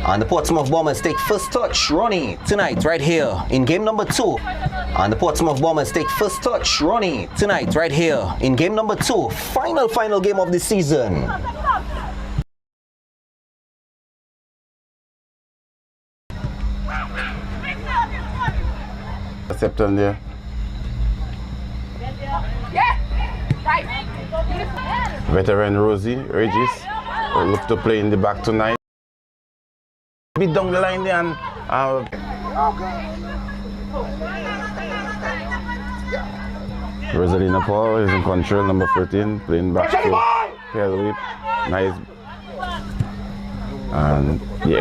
And the Portsmouth Bombers take first touch, Ronnie, tonight, right here in game number 2. And the Portsmouth Bombers take first touch, Ronnie, tonight, right here in game number 2. Final game of the season. September. Veteran Rosie Regis will look to play in the back tonight. Beat down the line there and Rosalina Paul is in control, number 13, playing back to Pale Whip. Nice. And the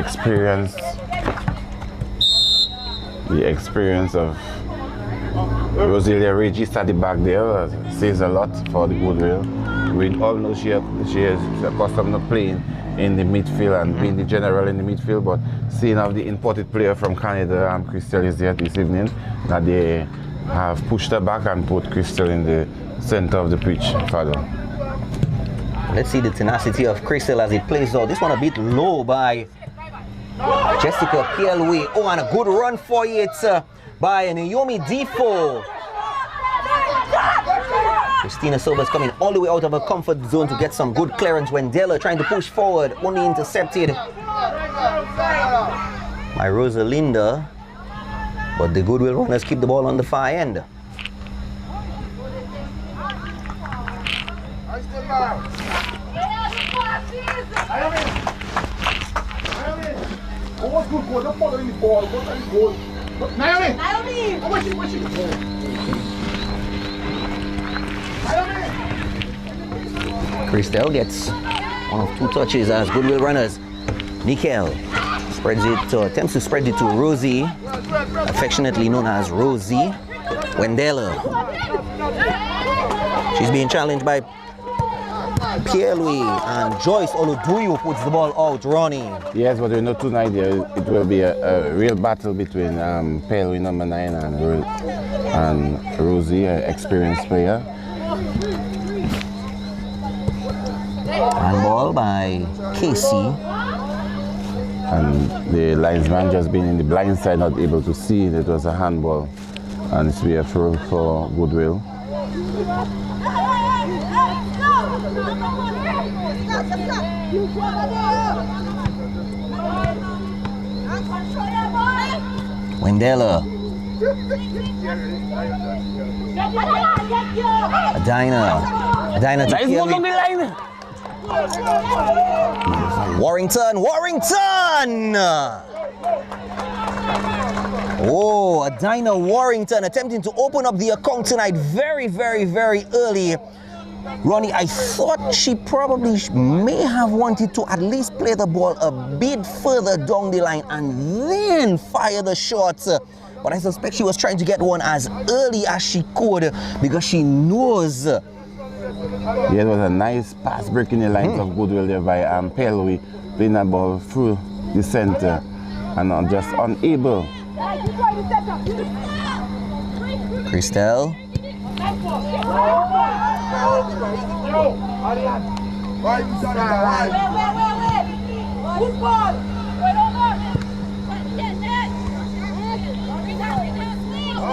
experience of Rosalia Regis at the back there says a lot for the Goodwill. We all know she is accustomed to playing in the midfield and being the general in the midfield, but seeing how the imported player from Canada, Crystal, is here this evening, that they have pushed her back and put Crystal in the center of the pitch, Father. Let's see the tenacity of Crystal as it plays out. This one a bit low by Jessica Pielwe. Oh, and a good run for it by Naomi Defoe. Christina Sobers coming all the way out of her comfort zone to get some good clearance. Wendella trying to push forward, only intercepted by Rosalinda. But the Goodwill runners keep the ball on the far end. Christelle gets one of 2 touches as Goodwill runners. Nickel spreads it, attempts to spread it to Rosie, affectionately known as Rosie. Wendella. She's being challenged by Pierre-Louis, and Joyce Oluduyu puts the ball out. Ronnie. Yes, but we know tonight it will be a real battle between Pierre-Louis number 9 and Rosie, an experienced player. Handball by Casey. And the linesman just being in the blind side, not able to see it was a handball. And it's be a throw for Goodwill. Wendella. Adina to Pierre-Louis. Warrington! Oh, Adina Warrington attempting to open up the account tonight very early. Ronnie, I thought she probably may have wanted to at least play the ball a bit further down the line and then fire the shots. But I suspect she was trying to get one as early as she could because she knows. Yeah, it was a nice pass breaking the lines of Goodwill there by Pelwi, playing that ball through the center and just unable. Christelle.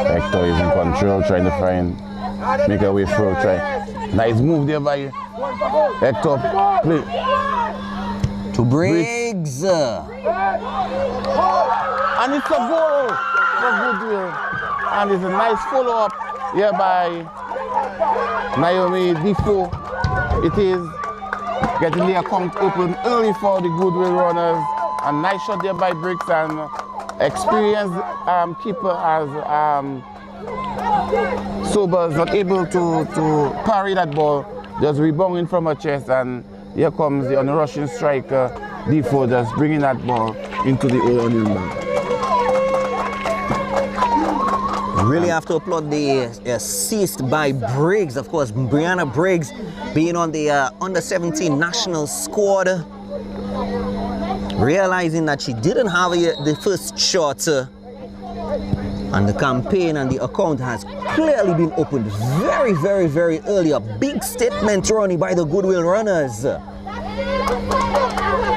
Hector is in control, trying to make a way through. Nice move there by Hector. Play. To Briggs. And it's a goal for Goodwill. And it's a nice follow-up here by Naomi Defoe. It is getting the account open early for the Goodwill runners. A nice shot there by Briggs, and experienced keeper as Sobers not able to parry that ball, just rebounding from her chest, and here comes the Russian striker Defoe, just bringing that ball into the old onion bag. Really have to applaud the assist by Briggs. Of course, Brianna Briggs being on the under-17 national squad, realizing that she didn't have the first shot, and the campaign and the account has clearly been opened very early. A big statement, Ronnie, by the Goodwill runners.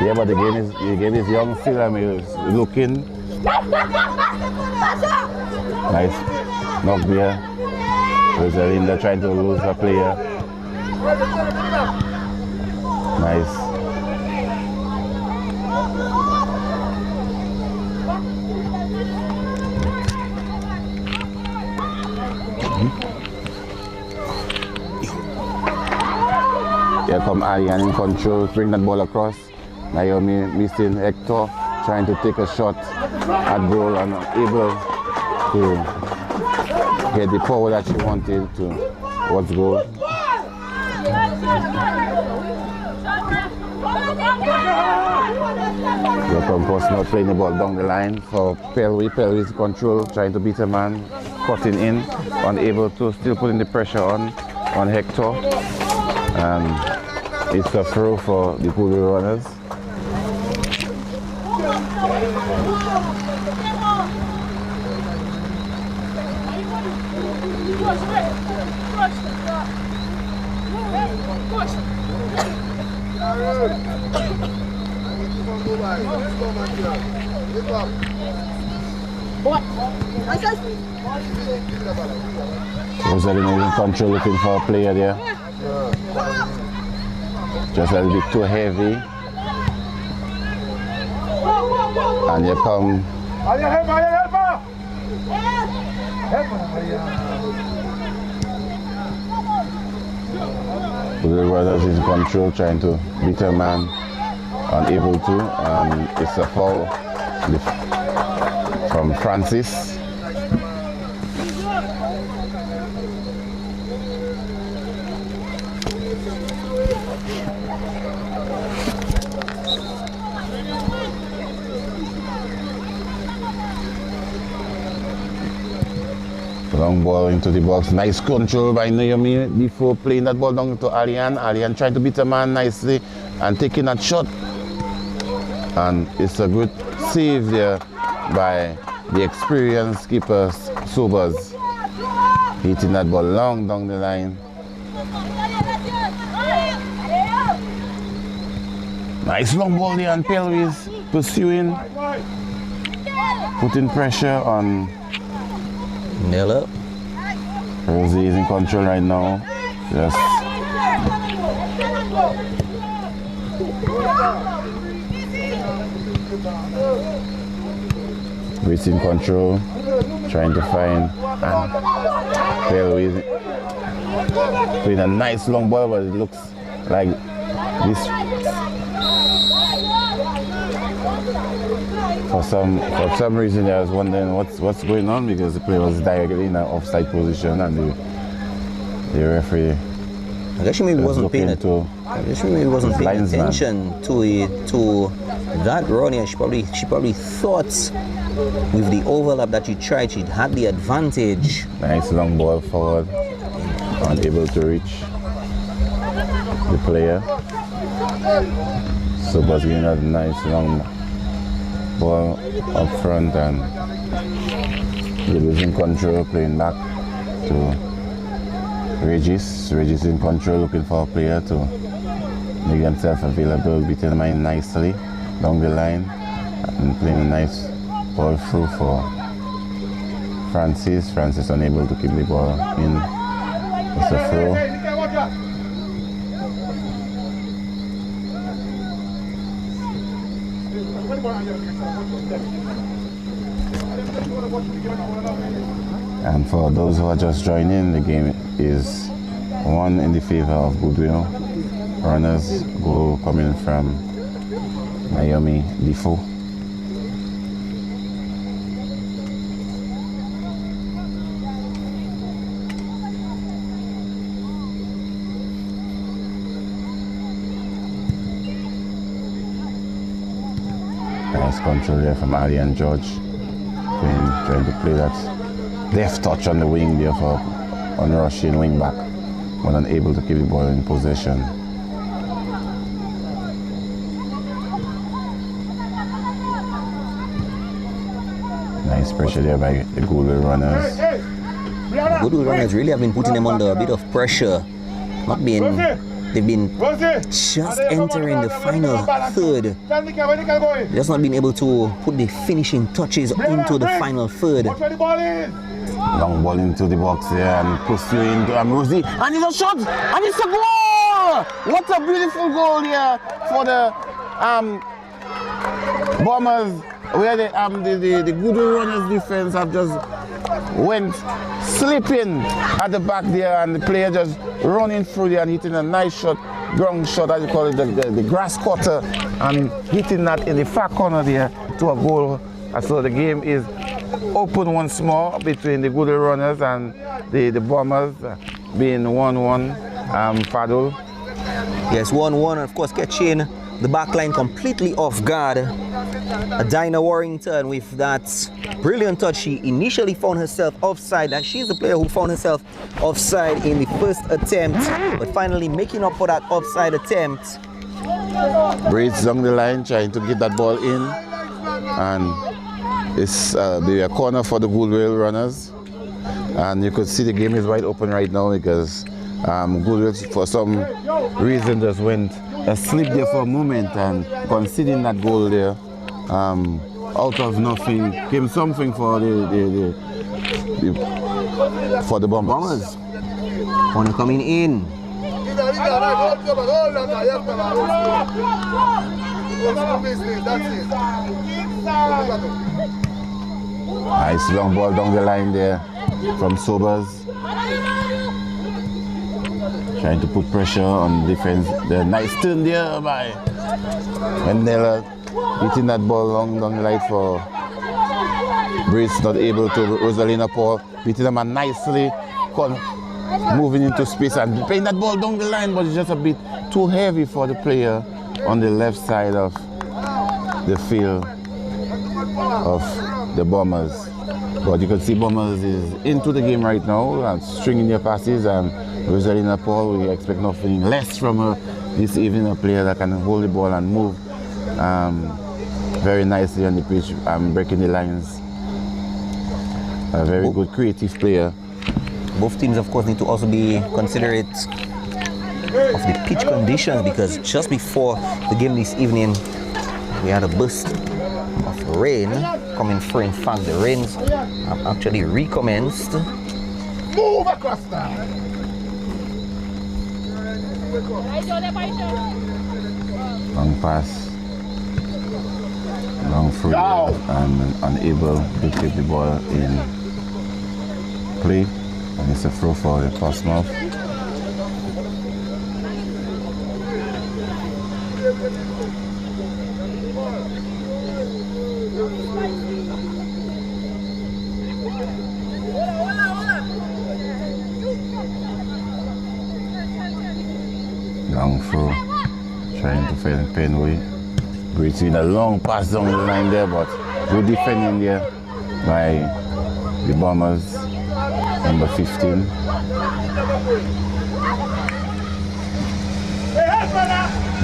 Yeah, but the game is young still. I mean, it's looking nice. Knock there. Rosalinda trying to lose a player. Nice. Here come Ariane in control, bring that ball across. Naomi missing Hector, trying to take a shot at goal and able to get the power that she wanted towards goal. Here come Portsmouth playing the ball down the line for Pelwy. Pelwy's control, trying to beat a man, cutting in, unable to, still putting the pressure on Hector. And it's a throw for the Goodwill runners. Rosalinda is in control, looking for a player there. Just a little bit too heavy. And here come the brothers is in control, trying to beat a man, unable to. It's a foul from Francis. Long ball into the box. Nice control by Naomi before playing that ball down to Ariane. Ariane trying to beat a man nicely and taking that shot. And it's a good save there by the experienced keeper Sobers. Hitting that ball long down the line. Nice long ball there, and Pelwy's pursuing, putting pressure on. Nail up. Rosie is in control right now. Just Reese in control, trying to find, and Pelwy playing a nice long ball, but it looks like this. For some reason, I was wondering what's going on, because the player was directly in an offside position, and the referee. I guess she maybe wasn't paying attention to that run here. She probably thought with the overlap that she tried, she had the advantage. Nice long ball forward, unable to reach the player. So was giving a nice long ball up front, and they're losing control, playing back to Regis. Regis in control, looking for a player to make himself available, beating the man nicely down the line, and playing a nice ball through for Francis. Francis unable to keep the ball in. It's a throw. And for those who are just joining, the game is 1 in the favor of Goodwill. Runners, goal coming from Naomi Defoe. Nice control there from Ali and George, trying to play that deft touch on the wing there for unrushing wing back, but unable to keep the ball in possession. Nice pressure there by the Goodwill runners. Goodwill runners really have been putting them under a bit of pressure, not being They've been just entering the final third. Just not been able to put the finishing touches into the final third. Long ball into the box here and pursue into Rosie. And it's a shot! And it's a goal! What a beautiful goal here for the Bombers, where the Goodwill runners defense have just went slipping at the back there, and the player just running through there and hitting a nice shot, ground shot, as you call it, the grass cutter, and hitting that in the far corner there to a goal. And so the game is open once more between the Goodwill runners and the Bombers, being 1-1. Fadul. Yes, 1-1, and of course catching the back line completely off guard. Dinah Warrington with that brilliant touch. She initially found herself offside, and she's the player who found herself offside in the first attempt, but finally making up for that offside attempt. Braids down the line trying to get that ball in, and it's the corner for the Goodwill runners, and you could see the game is wide open right now because Goodwill for some reason just went asleep there for a moment, and conceding that goal there out of nothing came something for the Bombers. Corner coming in. Nice long ball down the line there from Sobers. Trying to put pressure on defense. The nice turn there by Mandela, hitting that ball long down the line for Brice, not able to. Rosalina Paul hitting them nicely, moving into space and playing that ball down the line, but it's just a bit too heavy for the player on the left side of the field of the Bombers. But you can see Bombers is into the game right now and stringing their passes, and Rosalina Paul, we expect nothing less from her this evening, a player that can hold the ball and move very nicely on the pitch, breaking the lines. A very good creative player. Both teams, of course, need to also be considerate of the pitch conditions, because just before the game this evening, we had a burst of rain coming through. In fact, the rains have actually recommenced. Move across now. Long pass, long through, and unable to keep the ball in play, and it's a throw for the Portsmouth. Long throw, trying to find Penway. Between a long pass down the line there, but good defending there by the Bombers, number 15.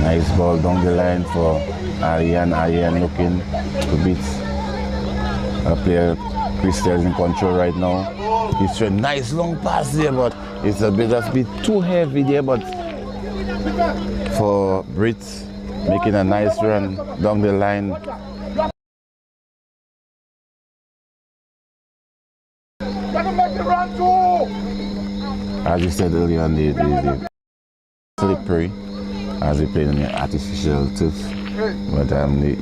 Nice ball down the line for Ariane. Ariane looking to beat a player. Crystal's in control right now. He's trying nice long pass there, but it's a bit too heavy there, but for Brits making a nice run down the line. As you said earlier on, the slippery as we play on the artificial turf, but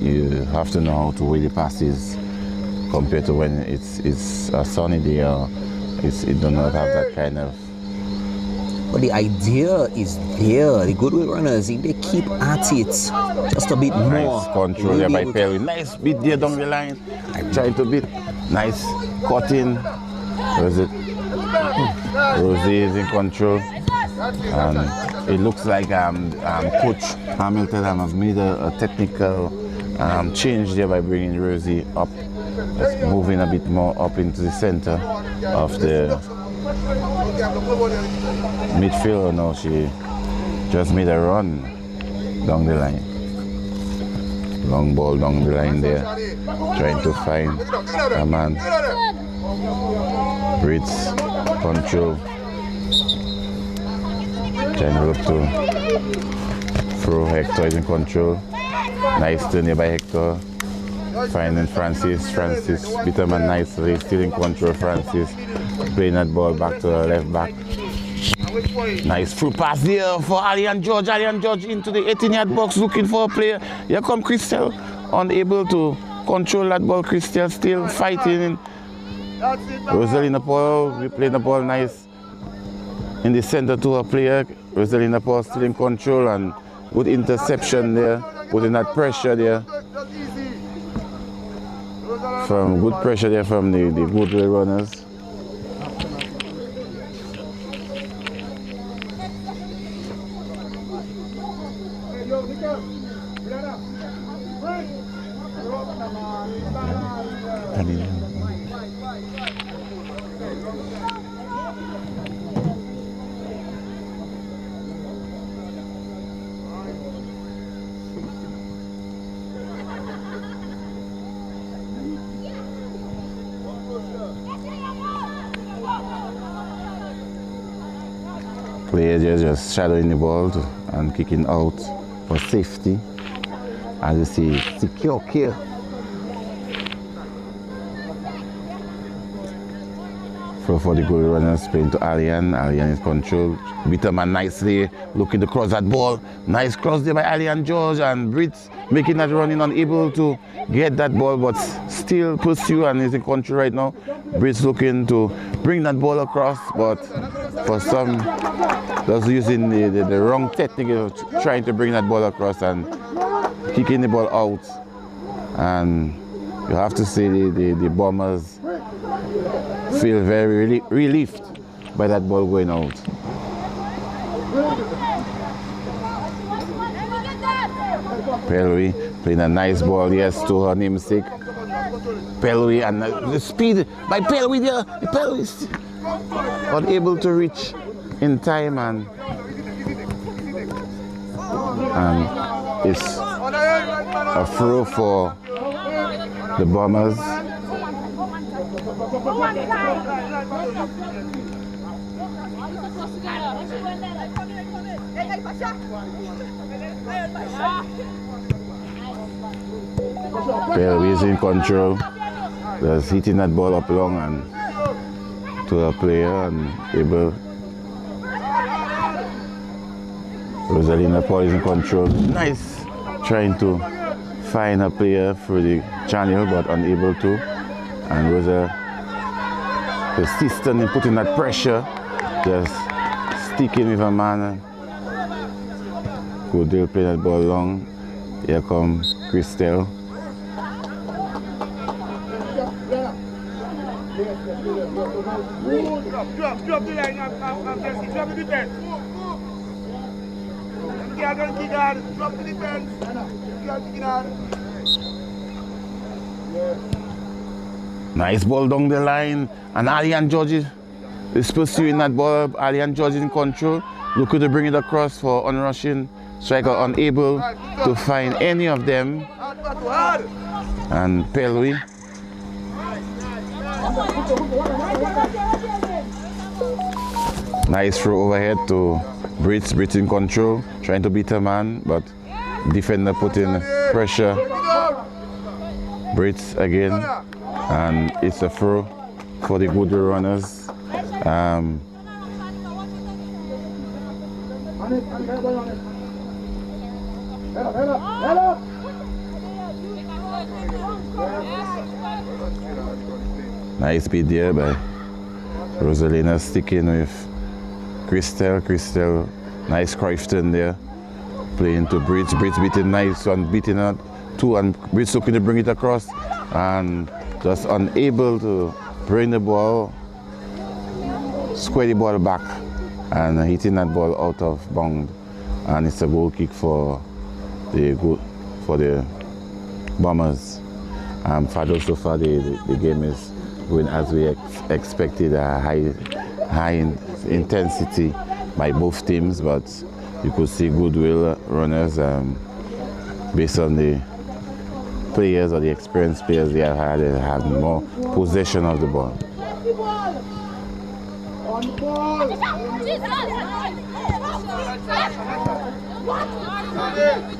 you have to know how to weigh the passes compared to when it's a sunny day, or it does not have that kind of. But the idea is there. The Goodwill runners, if they keep at it just a bit more. Nice control there by Perry. Nice beat there down the line. Trying to beat. Nice cutting. Where is it? Rosie is in control. It looks like Coach Hamilton has made a technical change there by bringing Rosie up, moving a bit more up into the center of the midfield. Now she just made a run down the line. Long ball down the line there, trying to find a man. Brits control, trying to look to Throw, Hector is in control. Nice turn here by Hector. Finding Francis. Francis beat him nicely. Still in control, Francis. Playing that ball back to the left back. Nice through pass here for Ali and George. Ali and George into the 18-yard box looking for a player. Here come Christel. Unable to control that ball. Christel still fighting. Rosalina Paul, we playing the ball nice in the center to a player. Rosalina Paul still in control and good interception there, putting that pressure there. From good pressure there from the Goodwill runners. Players just shadowing the ball and kicking out for safety. As you see, secure kill. For the goal runners, playing to Alian. Alian is controlled. Beat him nicely. Looking to cross that ball. Nice cross there by Alian George, and Brits making that running, unable to get that ball, but still pursue and is in control right now. Brits looking to bring that ball across, but for some, just using the wrong technique of trying to bring that ball across and kicking the ball out. And you have to say the Bombers feel very relieved by that ball going out. Pelwi playing a nice ball, yes, to her namesake. Pelwi, and the speed by Pelwi there. Pelwi is unable to reach in time, and it's a throw for the Bombers. Pelwi is in control, just hitting that ball up long and to a player and able. Rosalina Paul is in control. Nice, trying to find a player through the channel but unable to. And Rosa persistent in putting that pressure, just sticking with a man. Goodwill playing that ball long. Here comes Christel. Drop the line, drop the defense. Drop the defense. Nice ball down the line, and Alian George is pursuing that ball. Alian George is in control, looking to bring it across for unrushing striker, unable to find any of them. And Pelwi. Nice throw overhead to Brits. Brits in control, trying to beat a man, but defender putting pressure. Brits again, and it's a throw for the Goodwill runners. Nice speed there by Rosalina, sticking with Christel. Christel, nice Cruyfton there, playing to Brits. Brits beating nice one, beating out two, and Brits looking to bring it across and just unable to bring the ball, square the ball back and hitting that ball out of bounds. And it's a goal kick for the Bombers. Fado, so far the game is going as we expected, a high intensity by both teams, but you could see Goodwill runners, based on the players or the experienced players they have more possession of the ball.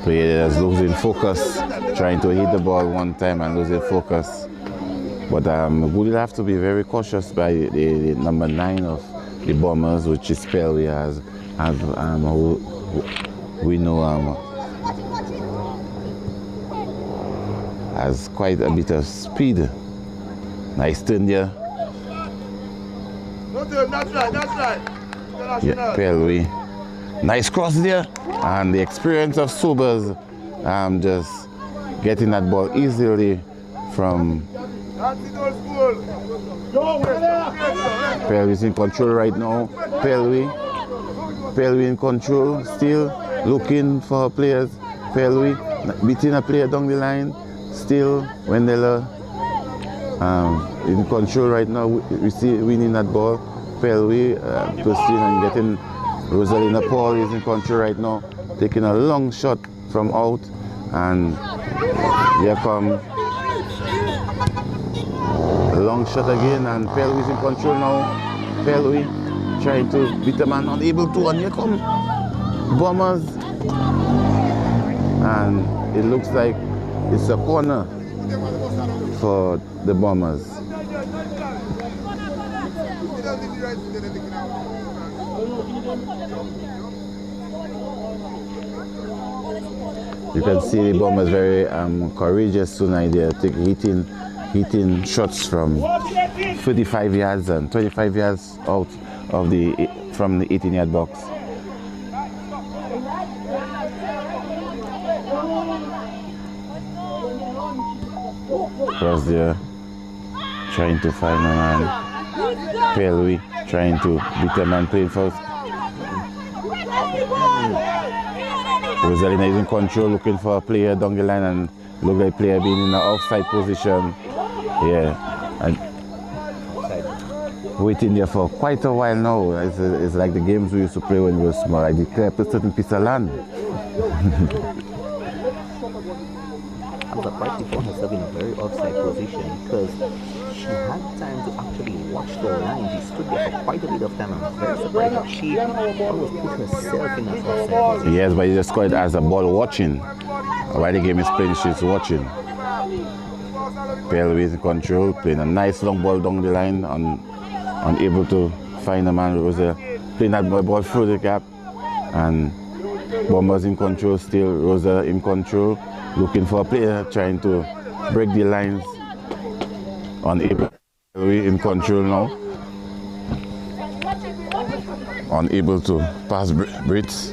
Players losing focus, trying to hit the ball one time and losing focus. But we'll have to be very cautious by the number 9 of the Bombers, which is Pelly, who we know has quite a bit of speed. Nice turn there. That's right. Yeah, Pelly. Nice cross there. And the experience of Sobers just getting that ball easily from Pelly is in control right now. Pelly in control, still looking for players. Pelly beating a player down the line. Still, Wendella in control right now. We see winning that ball. Pelly pursuing and getting. Rosalina Paul is in control right now, taking a long shot from out, and here come a long shot again, and Pelly is in control now. Pelly trying to beat the man, unable to, and here come Bombers, and it looks like it's a corner for the Bombers. You can see the Bombers very courageous tonight. They're hitting shots from 35 yards and 25 yards out of from the 18-yard box. Cross there, trying to find a man. Pelly trying to beat a man playing first. Rosalina is in control, looking for a player down the line, and look like player being in an offside position. Yeah, and waiting there for quite a while now. It's like the games we used to play when we were small. I declare a certain piece of land. I'm surprised she found herself in a very offside position because she had time to actually watch the line. She stood there for quite a bit of time. I'm very surprised that she almost put herself in an offside position. Yes, but you just call it as a ball watching. While the game is playing, she's watching. Pelly is in control, playing a nice long ball down the line, unable to find a man. Rosa playing that ball through the gap, and Bombers in control still. Rosa in control, looking for a player, trying to break the lines. Unable. In control now. Unable to pass Brits.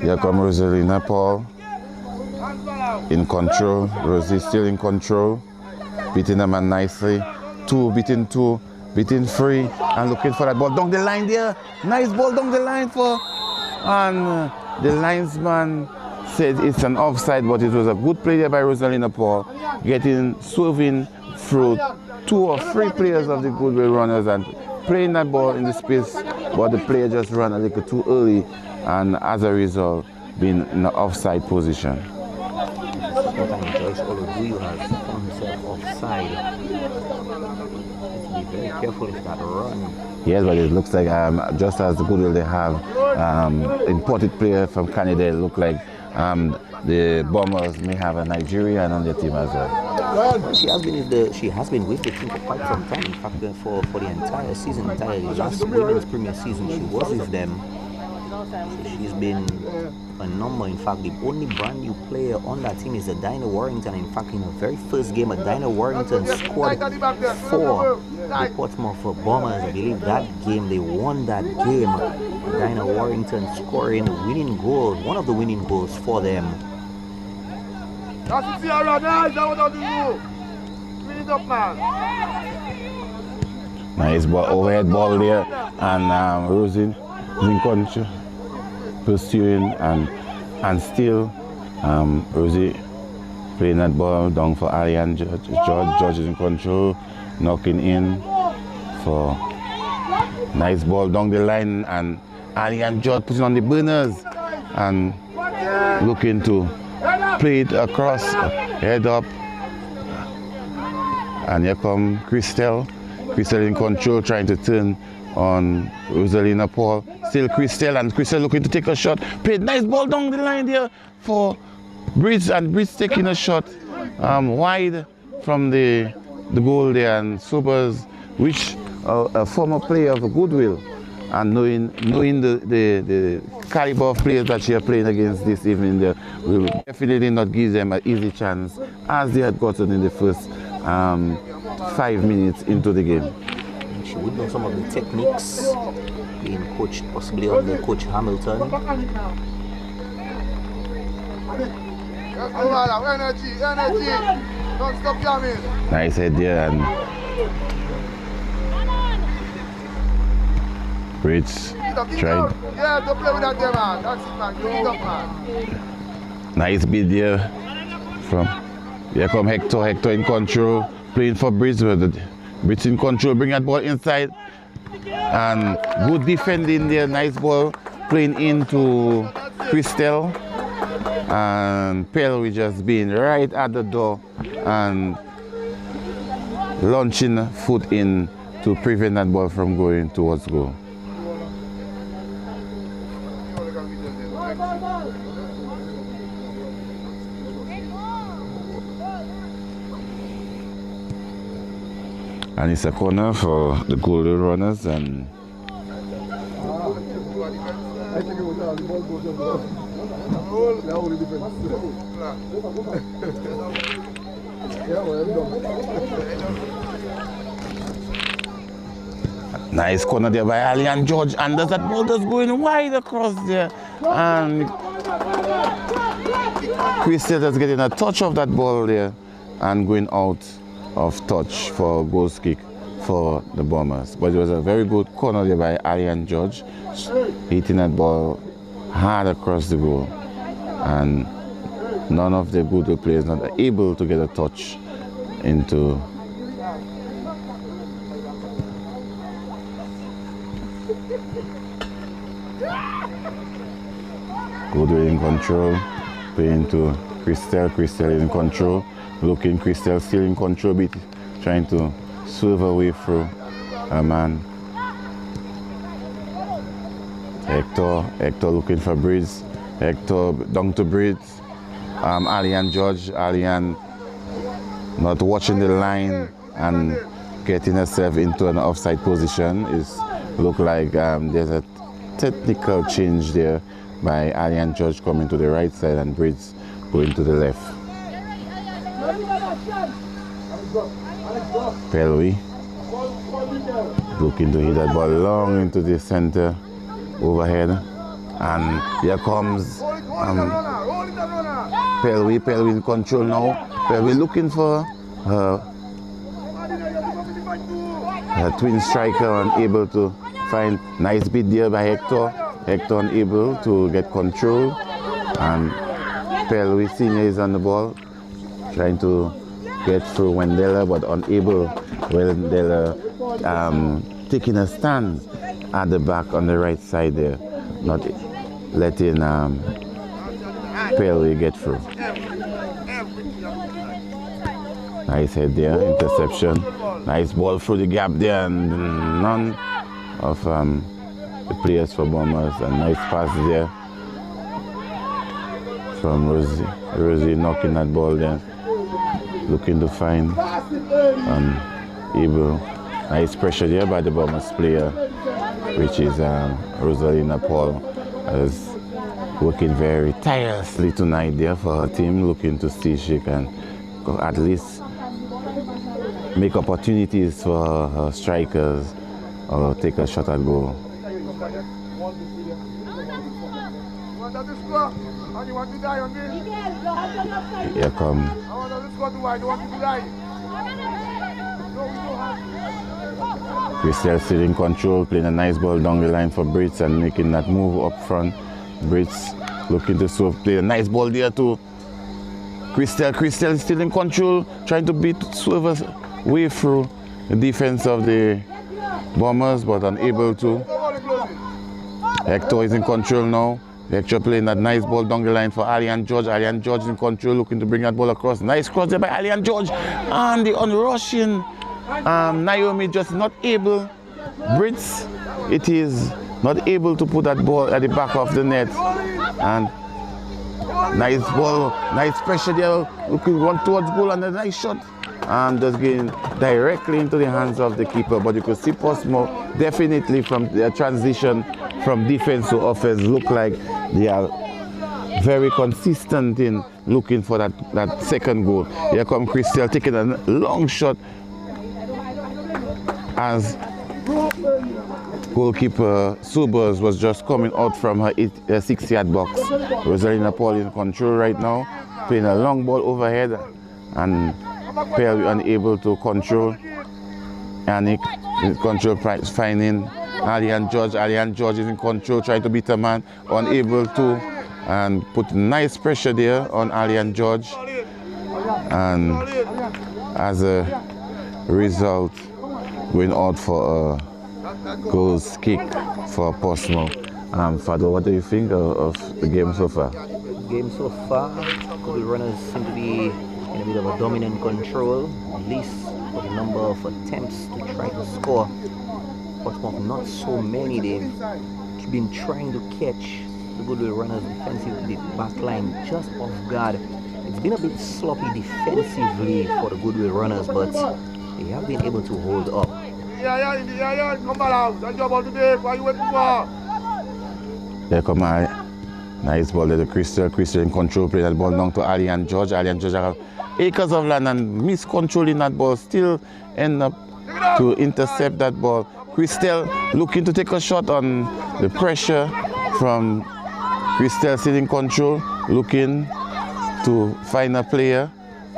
Here comes Rosalina Paul. In control. Rosie still in control. Beating a man nicely. Beating 3, and looking for that ball down the line there. Nice ball down the line and the linesman said it's an offside, but it was a good play there by Rosalina Paul, swerving through 2 or 3 players of the Goodwill runners and playing that ball in the space, but the player just ran a little too early, and as a result, being in an offside position. Joyce Ologuyu has found himself offside. Be very careful with that run. Yes, but it looks like just as the Goodwill they have imported player from Canada, it looks like the Bombers may have a Nigerian on their team as well. She has been with the team for quite some time. In fact, for the entire season, the last women's premier season, she was with them. So she's been a number. In fact, the only brand new player on that team is Dinah Warrington. In fact, in the very first game, Dinah Warrington scored for the Portsmouth Bombers. I believe that game, they won that game. Dinah Warrington scoring the winning goal, one of the winning goals for them. Nice ball, overhead ball there, and Rosie in control, pursuing and still Rosie playing that ball down for Ariane George. George is in control, knocking in for nice ball down the line, and Ariane George putting on the burners and looking to play it across, head up, and here come Crystal in control, trying to turn on Rosalina Paul. Still Christelle, and Christelle looking to take a shot. Played nice ball down the line there for Brits, and Brits taking a shot wide from the goal there, and Sobers, which a former player of Goodwill, and knowing the caliber of players that she are playing against this evening, there will definitely not give them an easy chance as they had gotten in the first 5 minutes into the game. She would know some of the techniques, being coached possibly under Coach Hamilton. Energy. Don't stop jamming. Nice head there, and Brits tried. Yeah, don't play with that there, man. That's it, man. Get it up, man. Nice bid there from, here come Hector in control, playing for Brits, but the Brits in control, bring that ball inside, and good defending there, nice ball, playing into Christelle, and Pelwi just being right at the door and launching foot in to prevent that ball from going towards goal. And it's a corner for the Goodwill runners, and nice corner there by Ali and George, and there's that ball that's going wide across there, and Christian is getting a touch of that ball there and going out of touch for a goal kick for the Bombers. But it was a very good corner there by Ali and George, hitting that ball hard across the goal, and none of the Goodwill players not able to get a touch into Goodwill in control, playing to Christelle in control, looking, Christelle still in control, but trying to swerve away through a man. Hector looking for Brits, Hector down to Brits, Ali and George, Alian not watching the line and getting herself into an offside position. Is look like there's a technical change there by Ali and George coming to the right side and Brits going to the left. Pelwi looking to hit that ball long into the center overhead, and here comes Pelwi in control now. Pelwi looking for her twin striker, unable to find. Nice bid there by Hector unable to get control, and Pelwi Senior is on the ball trying to get through Wendella, but unable. Wendella taking a stand at the back on the right side there, not letting Pelwi get through. Nice head there, interception. Nice ball through the gap there, and none of the players for Bombers. A nice pass there from Rosie knocking that ball there, looking to find Abel. Nice pressure there by the Bombers player, which is Rosalina Paul, is working very tirelessly tonight there for her team, looking to see if she can at least make opportunities for her strikers or take a shot at goal. Here come Christelle still in control, playing a nice ball down the line for Brits and making that move up front. Brits looking to swerve, play a nice ball there to Christelle. Christelle is still in control, trying to beat swerve way through the defense of the Bombers, but unable to. Hector is in control now. Hector playing that nice ball down the line for Ali and George. Ali and George in control, looking to bring that ball across. Nice cross there by Ali and George. And the unrushing Naomi just not able Brits, it is not able to put that ball at the back of the net. And nice ball, nice pressure there, looking one towards goal and a nice shot. And just getting directly into the hands of the keeper. But you could see Portsmouth definitely from their transition from defense to offense look like they are very consistent in looking for that second goal. Here come Crystal taking a long shot as goalkeeper Subers was just coming out from her 6-yard box. Rosalina Paul in control right now, playing a long ball overhead, and Pale unable to control. Yannick in control, finding Alian George. Alian George is in control, trying to beat a man, unable to, and put nice pressure there on Alian George. And as a result, going out for a goals kick for Portsmouth. Fado, what do you think of the game so far? Game so far, Goodwill runners seem to be in a bit of a dominant control, at least for the number of attempts to try to score. Portsmouth, not so many. They've been trying to catch the Goodwill runners defensively, the back line just off guard. It's been a bit sloppy defensively for the Goodwill runners, but they have been able to hold up. Come on, that's your ball today. What are you waiting for? There come a nice ball there to Crystal. Crystal in control, play that ball down to Alian George. Alian George have acres of land and miscontrolling that ball, still end up to intercept that ball. Crystal looking to take a shot on the pressure from Crystal still in control, looking to find a player.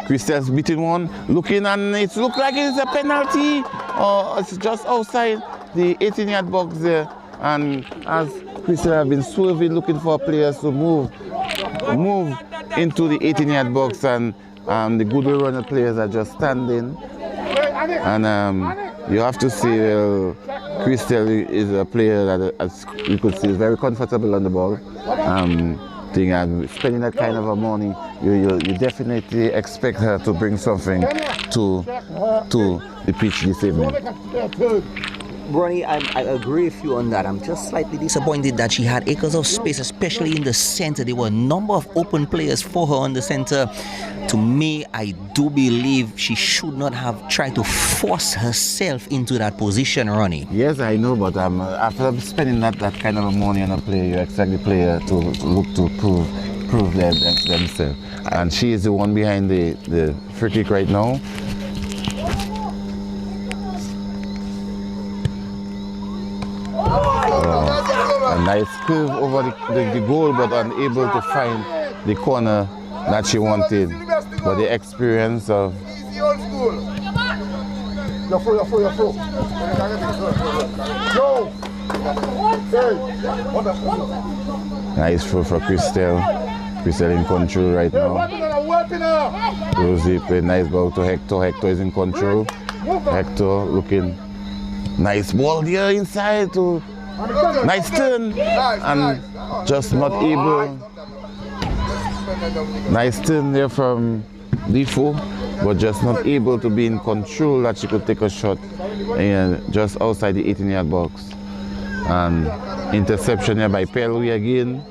Crystal's beating one, looking, and it looks like it's a penalty, or it's just outside the 18-yard box there. And as Crystal have been swerving, looking for players to move into the 18-yard box, and the Goodwill runner players are just standing. And you have to see Crystal is a player that, as you could see, is very comfortable on the ball. Spending that kind of a money, you definitely expect her to bring something to the pitch this evening. Ronnie, I agree with you on that. I'm just slightly disappointed that she had acres of space, especially in the center. There were a number of open players for her on the center. To me, I do believe she should not have tried to force herself into that position, Ronnie. Yes, I know, but after spending that kind of money on a player, you expect the player to look to prove themselves. And she is the one behind the free kick right now. A nice curve over the goal, but unable to find the corner that she wanted. But the experience of nice throw for Crystal. Crystal in control right now. Rosie played nice ball to Hector. Hector is in control. Hector looking nice ball there inside to nice turn, and just not able. Nice turn there from Defoe, but just not able to be in control that she could take a shot just outside the 18-yard box. And interception here by Pelwi again.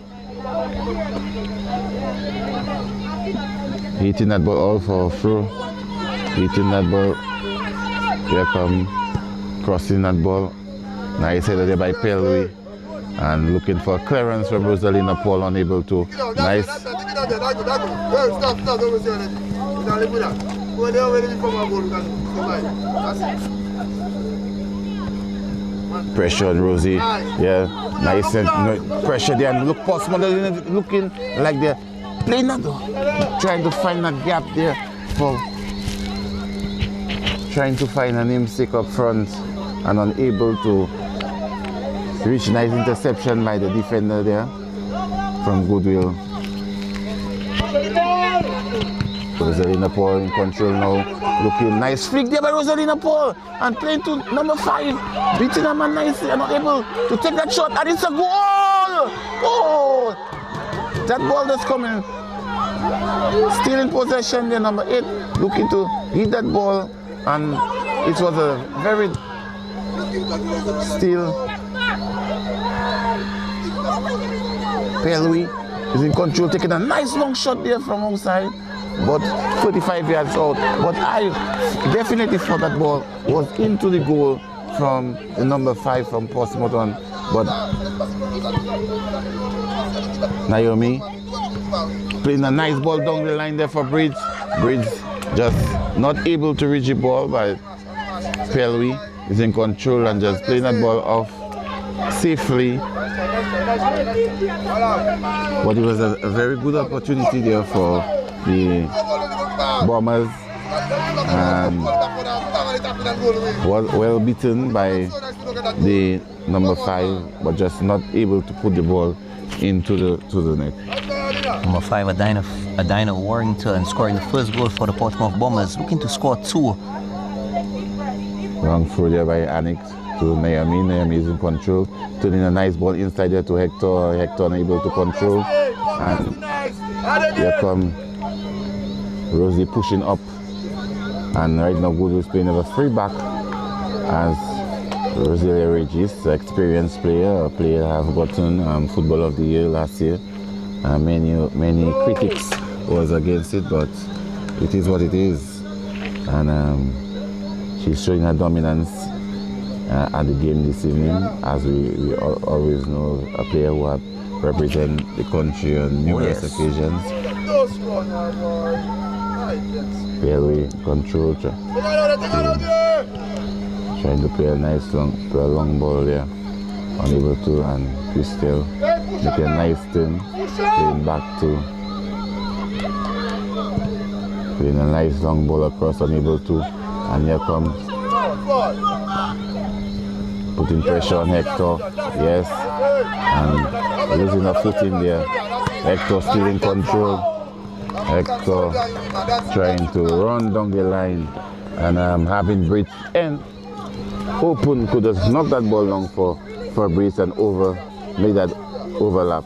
Hitting that ball all for a throw. Hitting that ball. Here come crossing that ball. Nice header there by Pelwi. And looking for clearance from Rosalina Paul, unable to. Nice. Pressure on Rosie. Yeah, nice pressure there. And look, Portsmouth looking like they're playing that, trying to find that gap there for trying to find a namesake up front, and unable to reach. Nice interception by the defender there from Goodwill. Rosalina Paul in control now, looking nice flick there by Rosalina Paul, and playing to number 5, beating a man nicely and not able to take that shot, and it's a goal! Oh! That ball that's coming, still in possession there, number 8, looking to hit that ball, and it was a very Still, Pelui is in control, taking a nice long shot there from outside, but 35 yards out. But I definitely thought that ball was into the goal from the number 5 from Portsmouth on. But Naomi playing a nice ball down the line there for Bridge. Bridge just not able to reach the ball, but Pelui is in control and just playing that ball off safely. But it was a very good opportunity there for the Bombers, and was well beaten by the number 5, but just not able to put the ball into the net. Number 5, Adina Warrington, scoring the first goal for the Portsmouth Bombers, looking to score 2. Long throw there by Annick to Naomi. Naomi is in control, turning a nice ball inside there to Hector. Hector unable to control. And here come Rosie pushing up. And right now Goodwill is playing a free back as Rosie Regis, experienced player, a player have gotten Football of the Year last year. Many critics was against it, but it is what it is. And she's showing her dominance at the game this evening, as we always know, a player who have represent the country on numerous occasions. Fairly control, trying to play a nice long ball there, unable to, and Crystal making a nice turn, playing back to, playing a nice long ball across, unable to, and here comes putting pressure on Hector, yes, and losing a foot in there. Hector still in control. Hector trying to run down the line, and having Bridge and open, could have knocked that ball long for Bridge and made that overlap.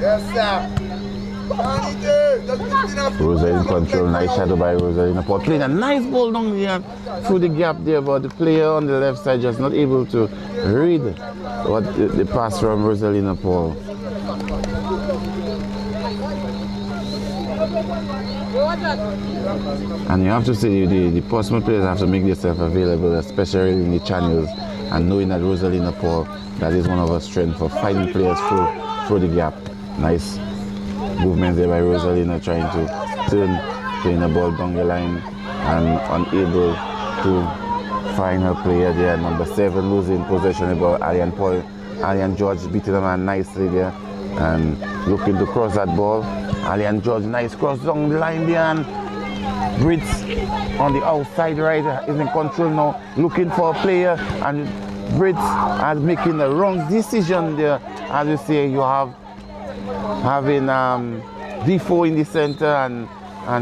Yes, sir. Rosa in control, nice shadow by Rosa in the port, playing a nice ball down there through the gap there, but the player on the left side just not able to read what the pass from Rosalina Paul. And you have to say the Portsmouth players have to make themselves available, especially in the channels, and knowing that Rosalina Paul, that is one of our strengths for finding players through the gap. Nice movement there by Rosalina, trying to turn, playing the ball down the line and unable to find her player there. Number 7 losing possession about Allian George beating the man nicely there and looking to cross that ball. Allian George, nice cross down the line there, and Brits on the outside right is in control now, looking for a player, and Brits are making the wrong decision there. As you say, you have having D4 in the center and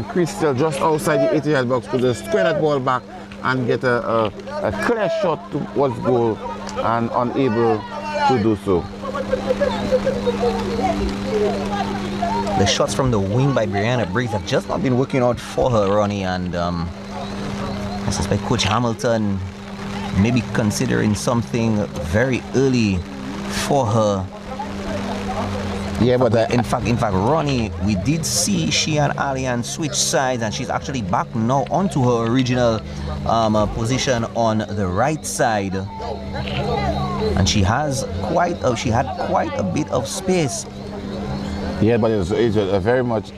Crystal just outside the 80-yard box, could just square that ball back and get a clear shot towards goal, and unable to do so. The shots from the wing by Brianna Briggs have just not been working out for her, Ronnie, and I suspect Coach Hamilton may be considering something very early for her. Yeah, but in fact, Ronnie, we did see she and Allian switch sides, and she's actually back now onto her original position on the right side, and she had quite a bit of space. Yeah, but it's a very much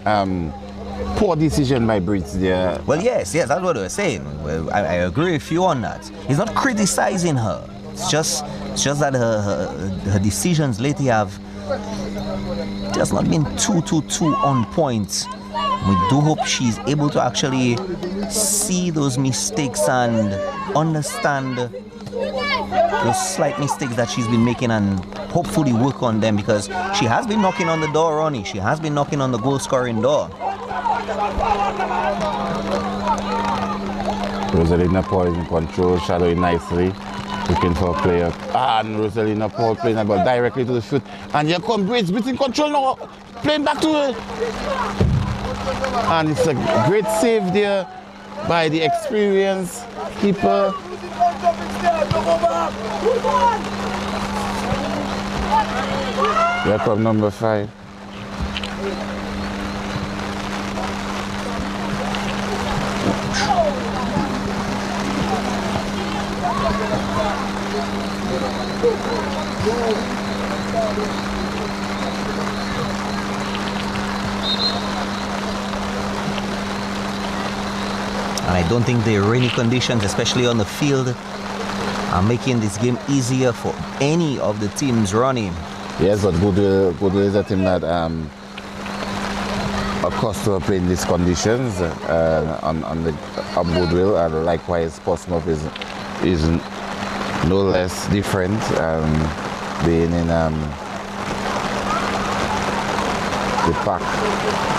poor decision by Brits there. Well, yes, that's what I was saying. Well, I agree with you on that. He's not criticizing her. It's just that her decisions lately have just not been too on point. We do hope she's able to actually see those mistakes and understand those slight mistakes that she's been making and hopefully work on them, because she has been knocking on the door, Ronnie. She has been knocking on the goal scoring door. Rosalina Paul is in control, shadowing nicely, looking for a player. And Rosalina Paul playing the ball directly to the foot. And here comes Brits in control now, playing back to her. And it's a great save there by the experienced keeper. Here comes number 5. And I don't think the rainy conditions, especially on the field, are making this game easier for any of the teams running. Yes, but Goodwill is a team that accustomed to playing these conditions on the up Goodwill, and likewise Portsmouth is no less different, being in the pack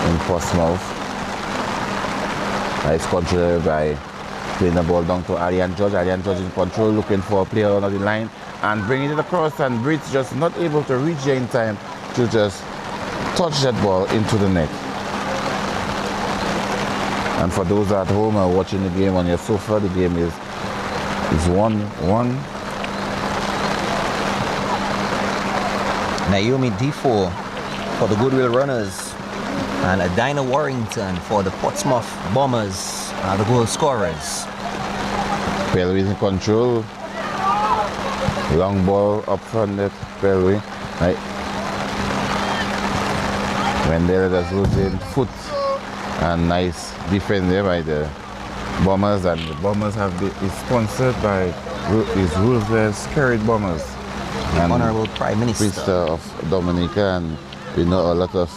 in Portsmouth. Nice control by playing the ball down to Ariane George. Ariane George in control, looking for a player on the line and bringing it across, and Brits just not able to reach there in time to just touch that ball into the net. And for those at home watching the game on your sofa, the game is 1-1. Naomi Defoe for the Goodwill Runners and Dinah Warrington for the Portsmouth Bombers are the goal scorers. Pelwy in control. Long ball up front there, Pelwy. Right. Wendell just losing foot, and nice defense there by the Bombers, and the Bombers is sponsored by his Ruthless Carried Bombers. The Honorable Prime Minister of Dominica, and we know a lot of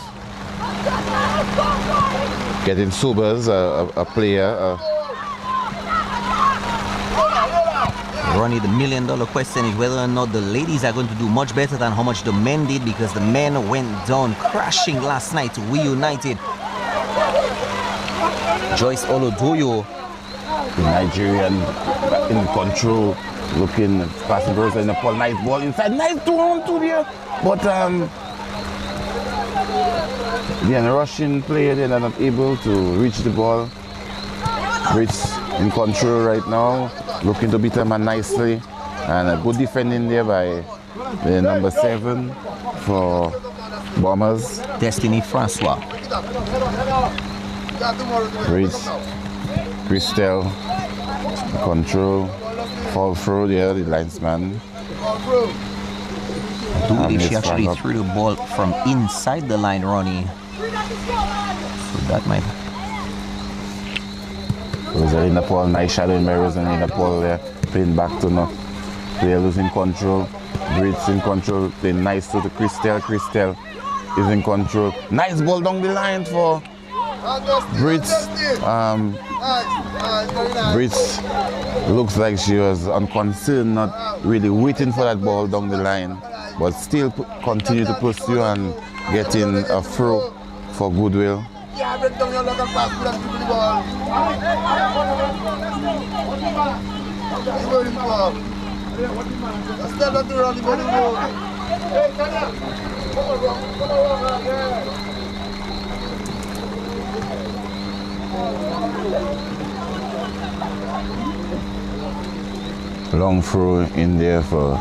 getting Subers, a player. Ronnie, the $1 million question is whether or not the ladies are going to do much better than how much the men did, because the men went down crashing last night to We United. Joyce Olodoyo, the Nigerian in control, looking, passing goals in the ball, nice ball inside, nice 2-on-2 there. But the Russian player, they're not able to reach the ball. Brits in control right now, looking to beat them nicely, and a good defending there by the number 7 for Bombers. Destiny Francois. Brits, Christelle, control, fall through there, the linesman. I do believe she actually threw the ball from inside the line, Ronnie. So that might... Rosalina Paul, nice shadowing by Rosalina Paul there, playing back to no. They're losing control. Brits in control, playing nice to the Christelle. Christelle is in control. Nice ball down the line for Brits. Brits looks like she was unconcerned, not really waiting for that ball down the line, but still continue to pursue and getting a throw for Goodwill. Long throw in there for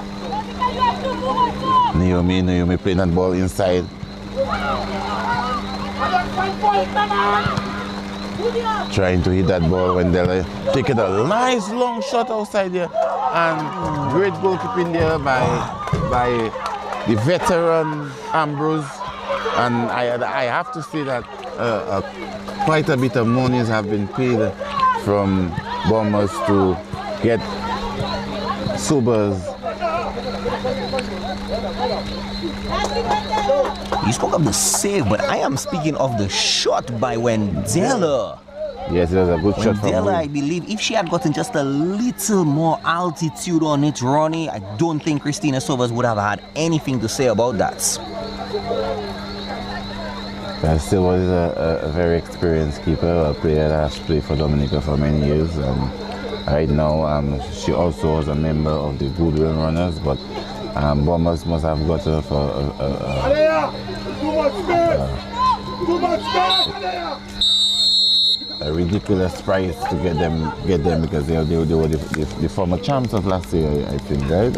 Naomi. Naomi playing that ball inside. Trying to hit that ball when they're taking a nice long shot outside there, and great goalkeeping there by the veteran Ambrose. And I have to say that quite a bit of monies have been paid from Bombers to get Subers. You spoke of the save, but I am speaking of the shot by Wendella. Yes, it was a good shot from Della, I Will. believe, if she had gotten just a little more altitude on it, Ronnie, I don't think Christina Sovers would have had anything to say about that. But still was a very experienced keeper, a player that has played for Dominica for many years. Right now, she also was a member of the Goodwill Runners, but Bombers must have got her for Too much space! Too much space! a ridiculous price to get them because they were the former champs of last year, I think, right?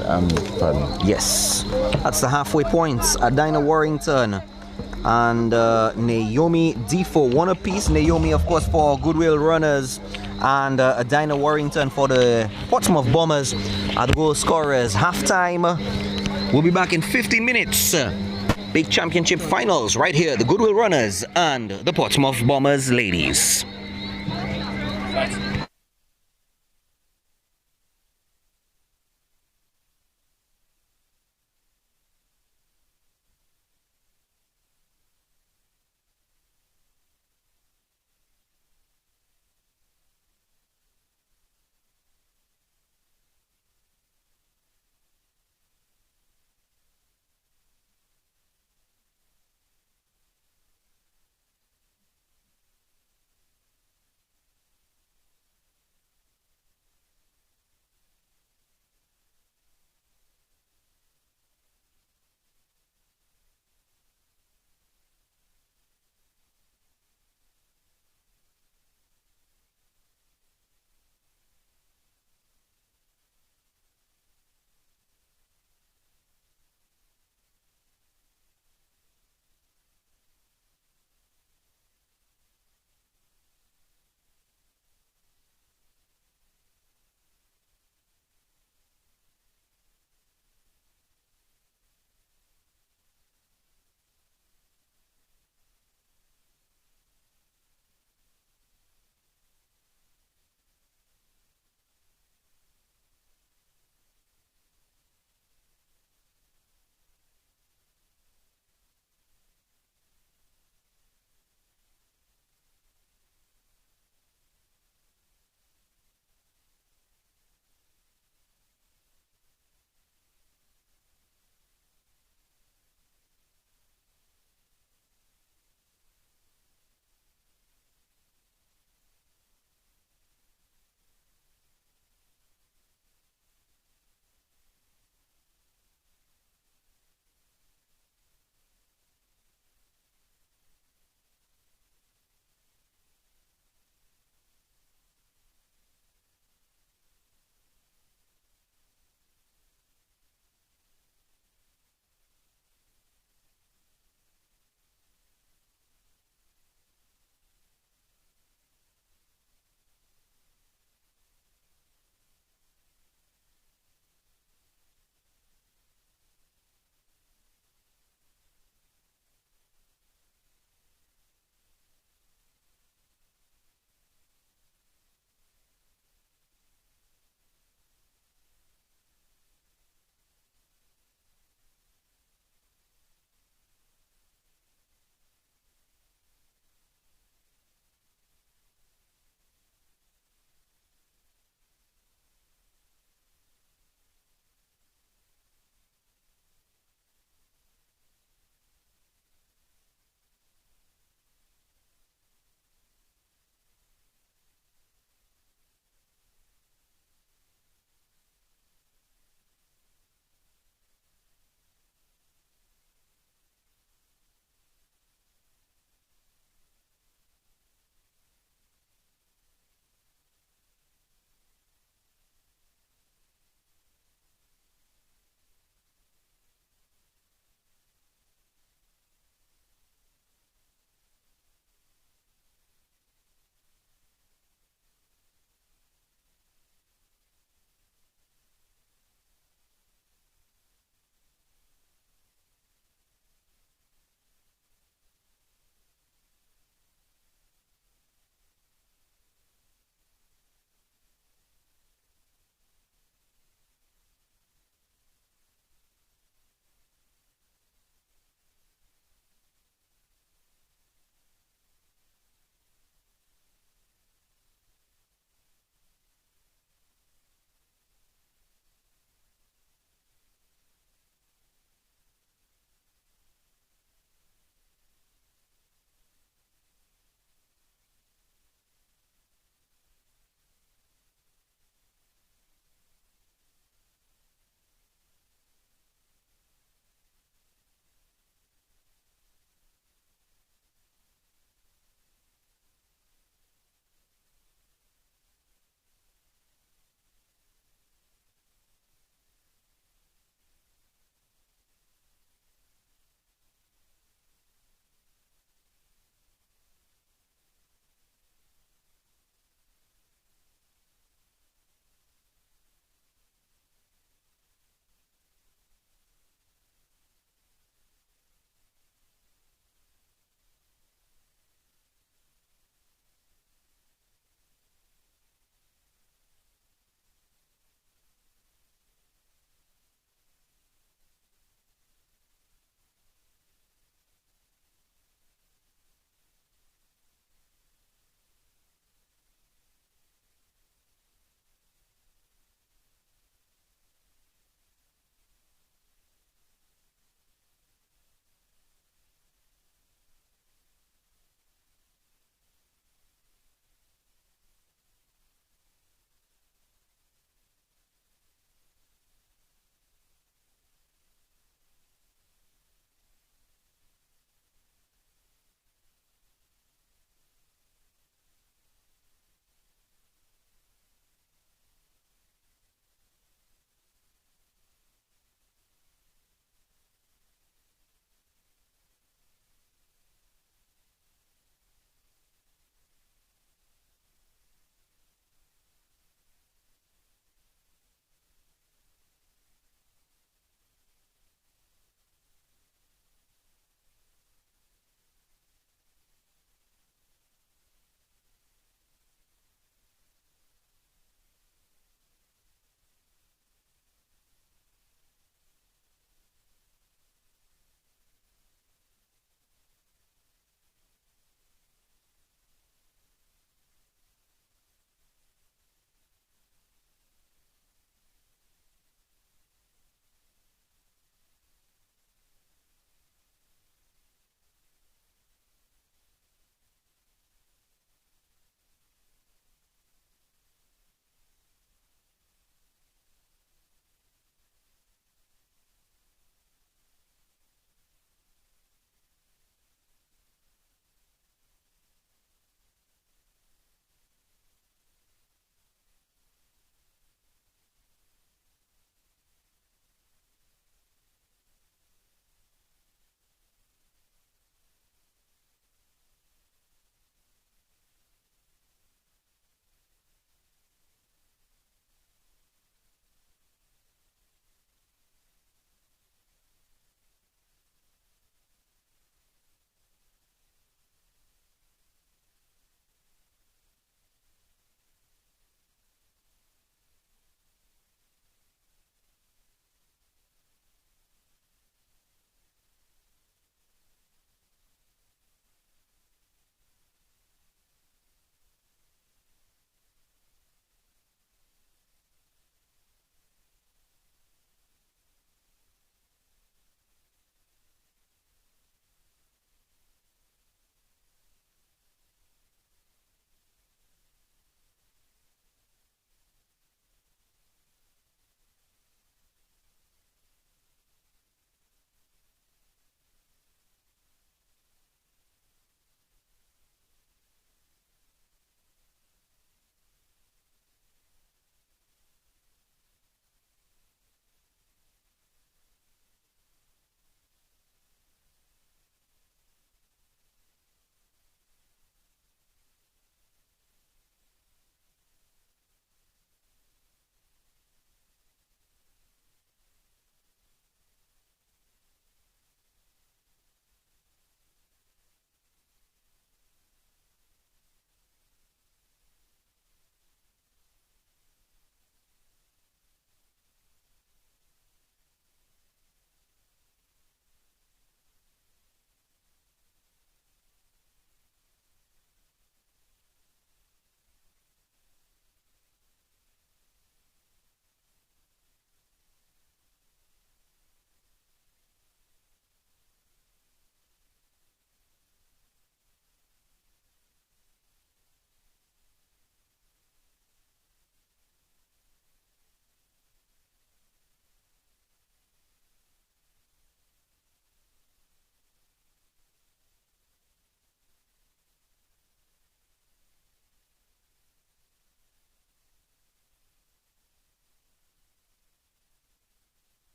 Pardon. Yes, that's the halfway points. Adina Warrington and Naomi Defoe, one apiece. Naomi, of course, for Goodwill Runners, and Adina Warrington for the Portsmouth Bombers are the goal scorers. Halftime. We'll be back in 15 minutes. Big championship finals right here. The Goodwill Runners and the Portsmouth Bombers ladies.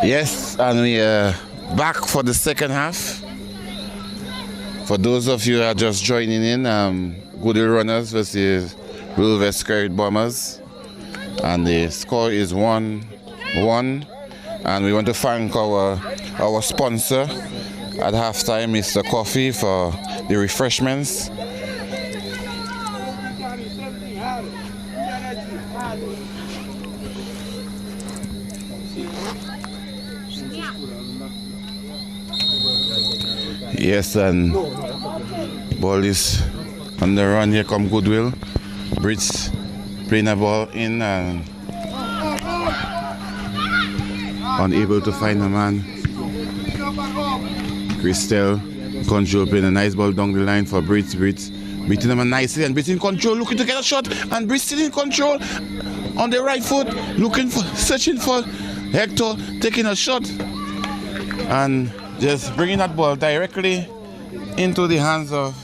Yes, and we are back for the second half. For those of you who are just joining in, Goodwill Runners versus Wilver Scarlet Bombers, and the score is 1-1. And we want to thank our sponsor at halftime, Mr. Coffee, for the refreshments. Yes, and ball is on the run. Here come Goodwill. Brits playing a ball in and unable to find a man. Christel control, playing a nice ball down the line for Brits. Beating them nicely, and Brits in control, looking to get a shot, and Brits still in control on the right foot, searching for Hector, taking a shot, and just bringing that ball directly into the hands of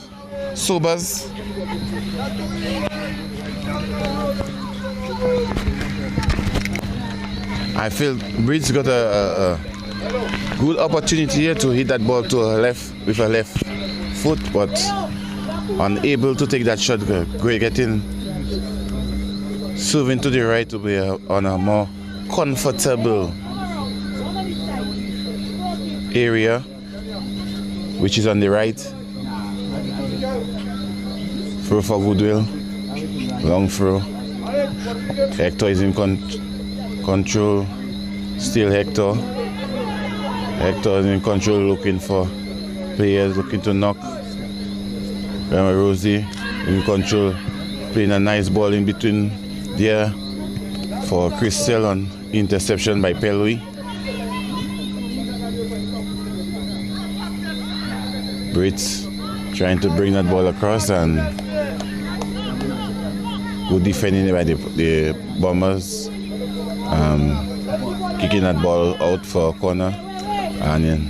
Sobers. I feel Brits got a good opportunity here to hit that ball to her left with her left foot, but unable to take that shot. Getting serving to the right to be on a more comfortable area, which is on the right. Throw for Goodwill, long throw. Hector is in control, still Hector is in control, looking for players, looking to knock. Rosie in control, playing a nice ball in between there for Christel on interception by Pelui. Brits trying to bring that ball across, and good defending by the Bombers, kicking that ball out for a corner, and then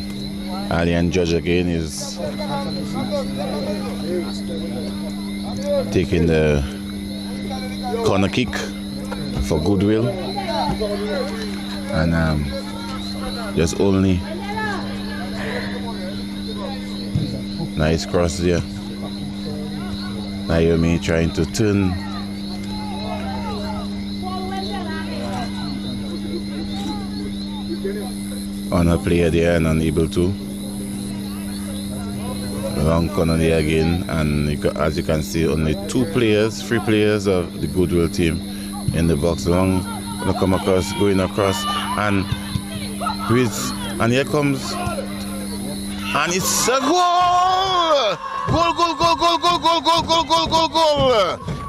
Alien Judge again is taking the corner kick for Goodwill, and just only nice cross there. Naomi trying to turn on a player there and unable to. Long corner there again, and as you can see, only three players of the Goodwill team in the box. Long gonna come across, going across, and here comes, and it's a goal! Goal!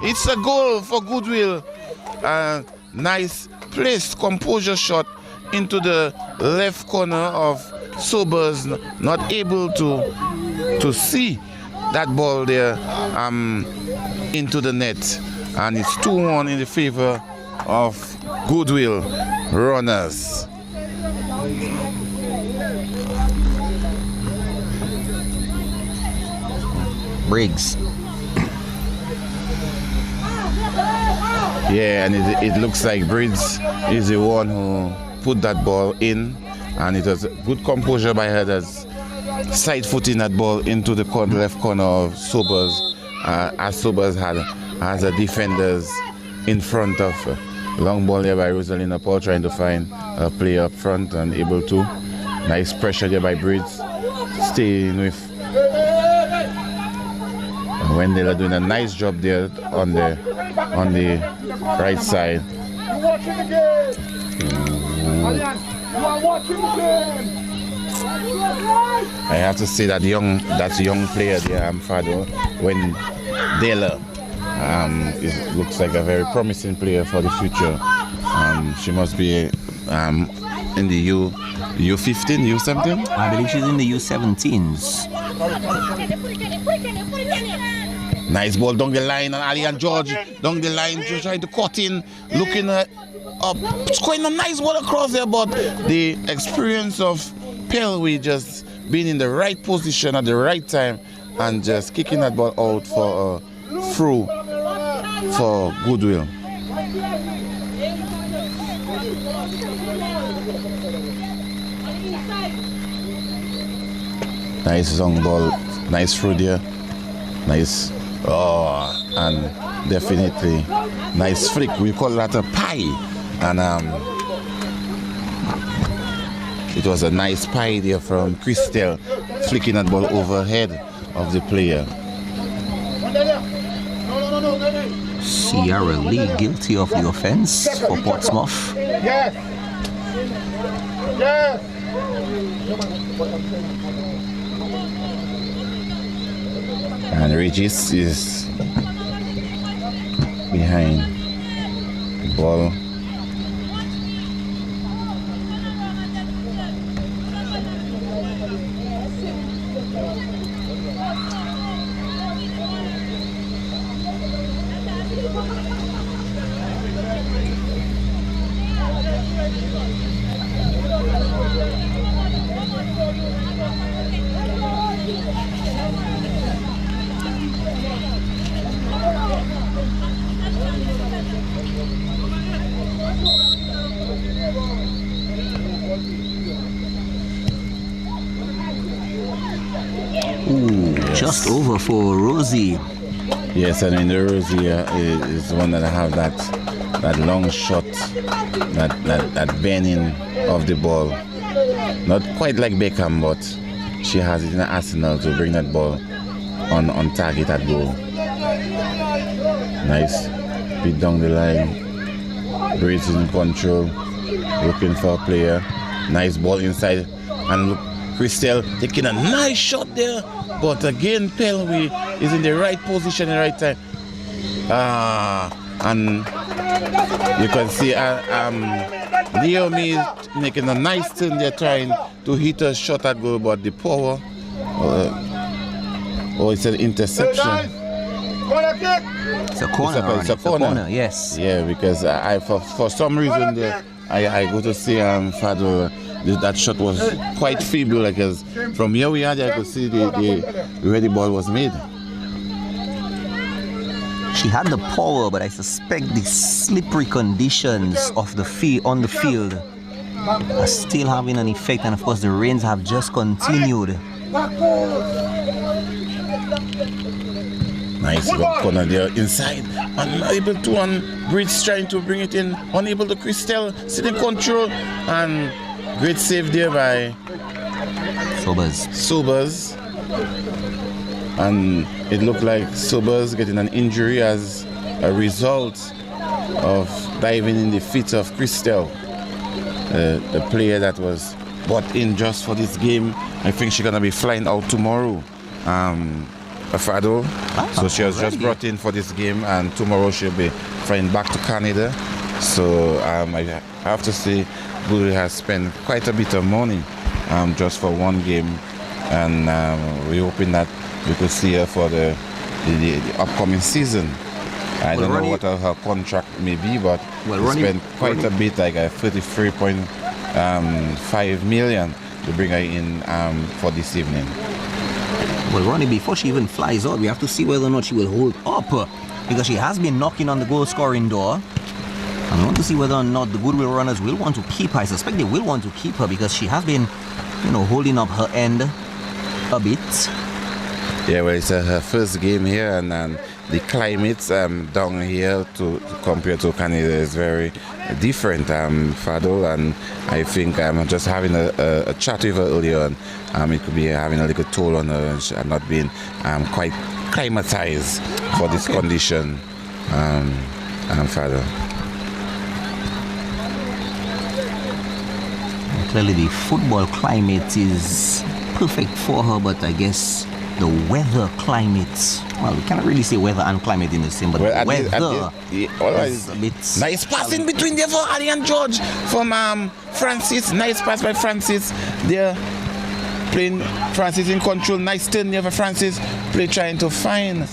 It's a goal for Goodwill. Nice placed composure shot into the left corner of Sobers, not able to see that ball there into the net, and it's 2-1 in the favor of Goodwill Runners. Briggs. Yeah, and it looks like Briggs is the one who put that ball in, and it was good composure by her, that's side footing that ball into the left corner of Sobers, as Sobers has the defenders in front of her. Long ball there by Rosalina Paul, trying to find a player up front and able to. Nice pressure there by Briggs, staying with Wendell, doing a nice job there on the right side. I have to say that young player there, Fado, when Dela, looks like a very promising player for the future. She must be in the U15, U17? I believe she's in the U17s. Nice ball down the line, and Ali and George down the line, just trying to cut in, looking up, scoring a nice ball across there, but the experience of Pelwi just being in the right position at the right time and just kicking that ball out for a through for Goodwill. Nice long ball, nice through there, nice, and definitely nice flick. We call that a pie, and it was a nice pie there from Christel, flicking that ball overhead of the player. Sierra Lee guilty of the offense for Portsmouth. Yes. Yes. And Regis is behind the ball. Just over for Rosie. Yes, and in the Rosie is the one that have that long shot, that bending of the ball. Not quite like Beckham, but she has it in her arsenal to bring that ball on target at goal. Nice, beat down the line, Breeze in control, looking for a player. Nice ball inside, and look, Christel taking a nice shot there. But again, Pelwe is in the right position at the right time. And you can see Naomi making a nice turn there, trying to hit a shot at goal, but the power, it's an interception. It's a corner. It's a corner. Yes. Yeah, because for some reason I go to see Fadul. That shot was quite feeble, because from here we had, I could see where the ball was made. She had the power, but I suspect the slippery conditions of the on the field are still having an effect, and of course the rains have just continued. Nice corner there inside, unable to Bridge trying to bring it in, unable to Christel sitting control, and great save there by Sobers. And it looked like Sobers getting an injury as a result of diving in the feet of Christel, a player that was brought in just for this game. I think she's gonna be flying out tomorrow, Fado. So she was just brought in for this game, and tomorrow she'll be flying back to Canada. So I have to say, Goodwill has spent quite a bit of money just for one game, and we're hoping that we could see her for the upcoming season. I don't know what her contract may be, but we spent quite a bit, like 33.5 million to bring her in for this evening. Well, Ronnie, before she even flies out, we have to see whether or not she will hold up, because she has been knocking on the goal-scoring door. And we want to see whether or not the Goodwill runners will want to keep her. I suspect they will want to keep her, because she has been, holding up her end a bit. Yeah, well, it's her first game here, and the climate down here to compare to Canada is very different, Fado, and I think I'm just having a chat with her earlier on. It could be having a little toll on her, and she had not been quite climatized for this condition, Fado. Clearly the football climate is perfect for her, but I guess the weather climate, well, we cannot really say weather and climate in the same, but weather is a bit... Nice pass in between there for Ali and George from Francis. Nice pass by Francis. They're playing Francis in control. Nice turn there for Francis. Play trying to find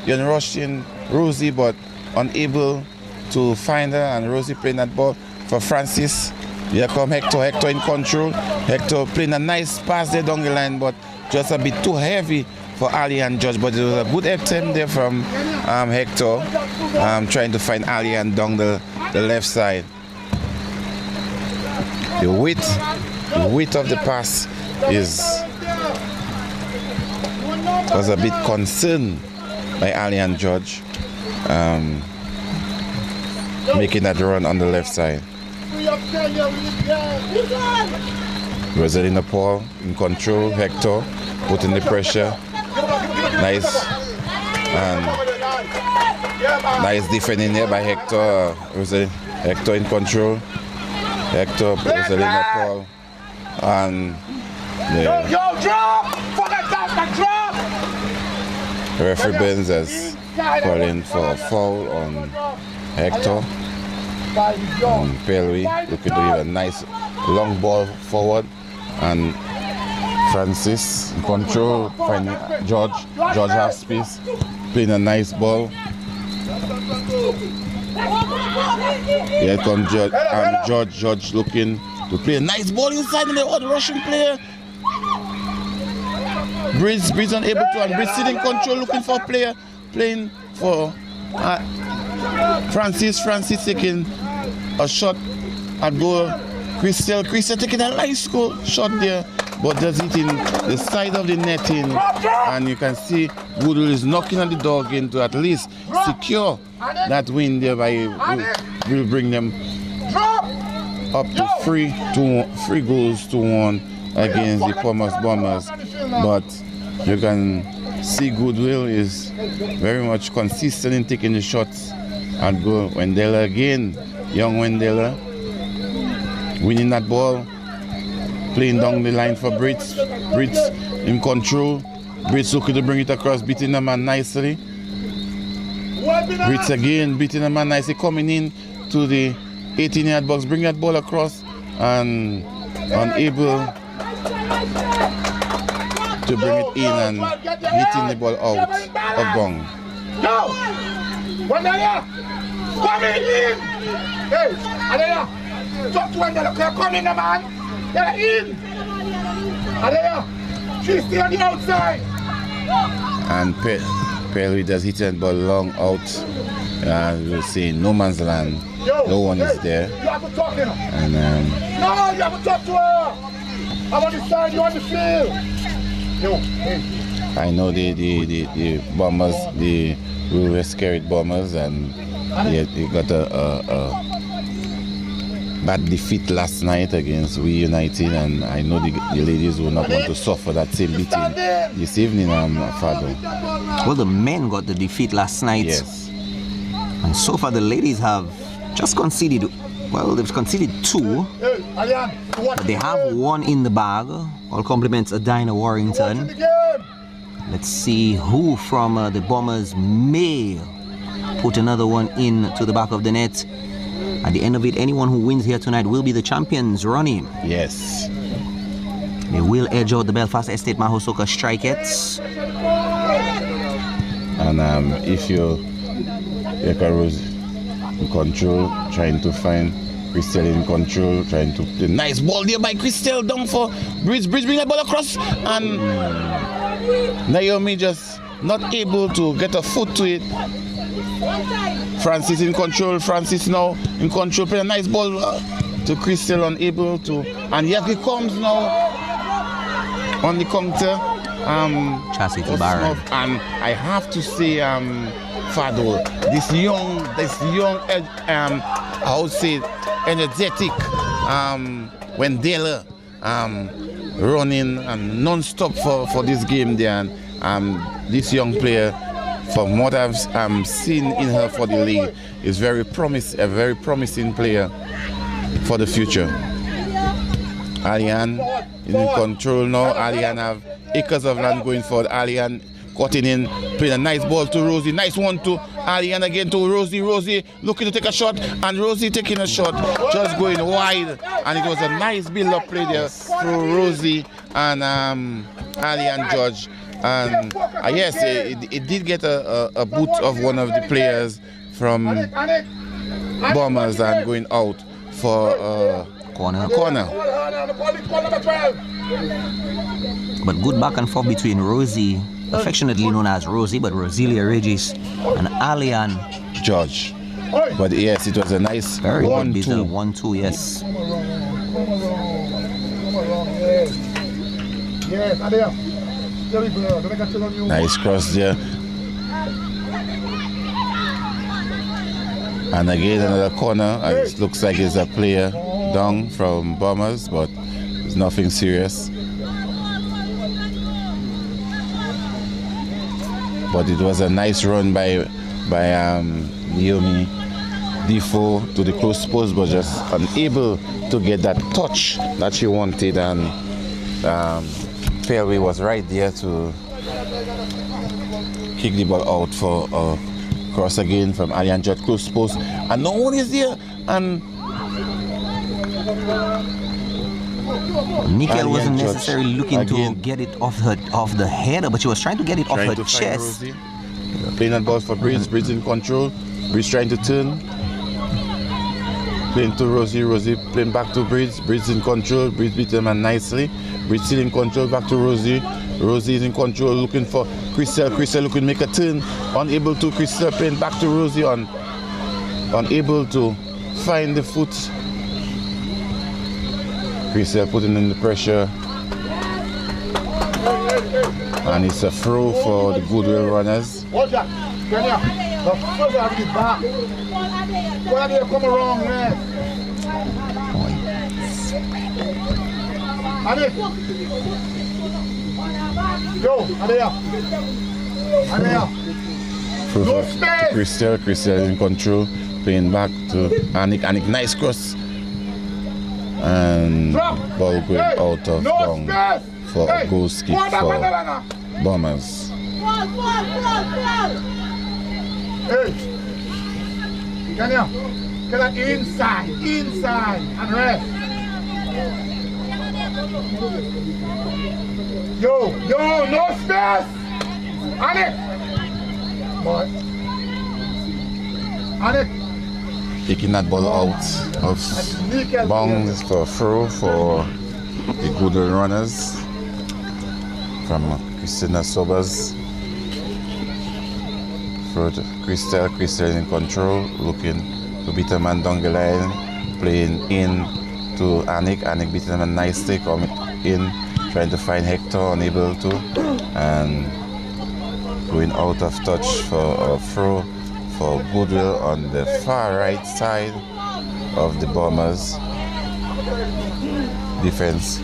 rushing Rosie, but unable to find her, and Rosie playing that ball for Francis. Here come Hector in control. Hector playing a nice pass there down the line, but just a bit too heavy for Ali and George. But it was a good attempt there from Hector, trying to find Ali and down the left side. The width width of the pass was a bit concerned by Ali and George, making that run on the left side. Rosalina Paul in control, Hector putting the pressure. Nice defending there by Hector. Hector in control. Hector, Rosalina Paul, and the referee Benz has calling for a foul on Hector. Pelwi looking to give a nice long ball forward, and Francis in control, finding George. George has space, playing a nice ball. Here comes George, George looking to play a nice ball inside, and the other Russian player. Breeze unable to, and Breeze still in control, looking for a player, playing for Francis. Francis taking a shot at goal. Crystal taking a nice goal shot there, but does it in the side of the netting, and you can see Goodwill is knocking on the door again to at least secure that win there. Will bring them up to 3 goals to 1 against the Bombers. But you can see Goodwill is very much consistent in taking the shots and goal. Wendella again, young Wendella, winning that ball, playing down the line for Brits. Brits in control. Brits looking to bring it across, beating the man nicely. Brits again beating the man nicely, coming in to the 18-yard box, bring that ball across, and unable to bring it in and hitting the ball out of bounds. Yo! Wendella! Coming in! Hey, Adela! Talk to Wendella, come in, man! They're in! Adela! She's still on the outside! And Pelwi does hit that ball long out. We'll see no man's land. No one is there. You have to talk to her! And no, you have to talk to her! I'm on the side, you're on the field! Yo, hey. I know the Bombers, the West Carried Bombers, and they got a bad defeat last night against We United, and I know the ladies will not want to suffer that same beating this evening, Father. Well, the men got the defeat last night. Yes. And so far the ladies have just conceded, well, they've conceded 2, but they have 1 in the bag. All compliments of Dinah Warrington. Let's see who from the Bombers may put another one in to the back of the net. At the end of it, anyone who wins here tonight will be the champions, Ronnie. Yes. They will edge out the Belfast Estate Mahosoka Strikettes. And if you Rose in control, trying to find Crystal in control, trying to play nice ball there by Crystal down for Bridge bring that ball across, and Naomi just not able to get a foot to it. Francis in control. Francis now in control. Play a nice ball to Crystal, unable to. And here he comes now on the counter. Chastity Barron. And I have to say, Fado, this young, I would say, energetic Wendella running and non-stop for this game there. And this young player, from what I've seen in her for the league, is a very promising player for the future. Alian is in control now. Alian have acres of land going forward. Alian cutting in, playing a nice ball to Rosie. Nice one to Alian again to Rosie. Rosie looking to take a shot, and Rosie taking a shot, just going wide. And it was a nice build-up play there through Rosie and Alian George. And yes, it did get a boot of one of the players from Bombers and going out for corner. But good back and forth between Rosie, affectionately known as Rosie, but Rosilia Regis, and Alian George. But yes, it was a nice very 1-2. 1-2, yes. Yes, Adea. Very good. Don't make a chill on you. Nice cross there. And again, another corner. It looks like it's a player down from Bombers, but it's nothing serious. But it was a nice run by Naomi Defoe to the close post, but just unable to get that touch that she wanted, and Fairway was right there to kick the ball out for a cross again from Allian Judd, close post, and no one is there, and Nickel wasn't Judge necessarily looking again. to get it off the header, but she was trying to get it off trying her to find chest. Rosie. Playing that ball for Breeze, Breeze in control, Breeze trying to turn, playing to Rosie, Rosie playing back to Breeze, Breeze in control, Breeze beat them and nicely, Breeze still in control, back to Rosie, Rosie is in control, looking for Crystal, Crystal looking to make a turn, unable to, Crystal playing back to Rosie, unable to find the foot, Crystal putting in the pressure, and it's a throw for the Goodwill runners. Watch that. Kenya. The first one is back. Why did you come around, man? Adi. Yo, Adea. Adea. Throw No for space. Crystal, Crystal in control, playing back to Anik, Anik nice cross. And Drop. ball going Hey, out of no bounds space. for a Hey, goal skip go back, for go back. Bombers. Hey. Kenya. Kenya inside, and rest. Yo, no space. Anik. Boy. Anik. Taking that ball out of bounds for a throw for the Goodwill runners from Christina Sobers. Throw to Crystal, Crystal in control, looking to beat a man down the line, playing in to Anik, Anik beating him a nicely, coming in, trying to find Hector, unable to, and going out of touch for a throw for Goodwill on the far right side of the Bombers defense.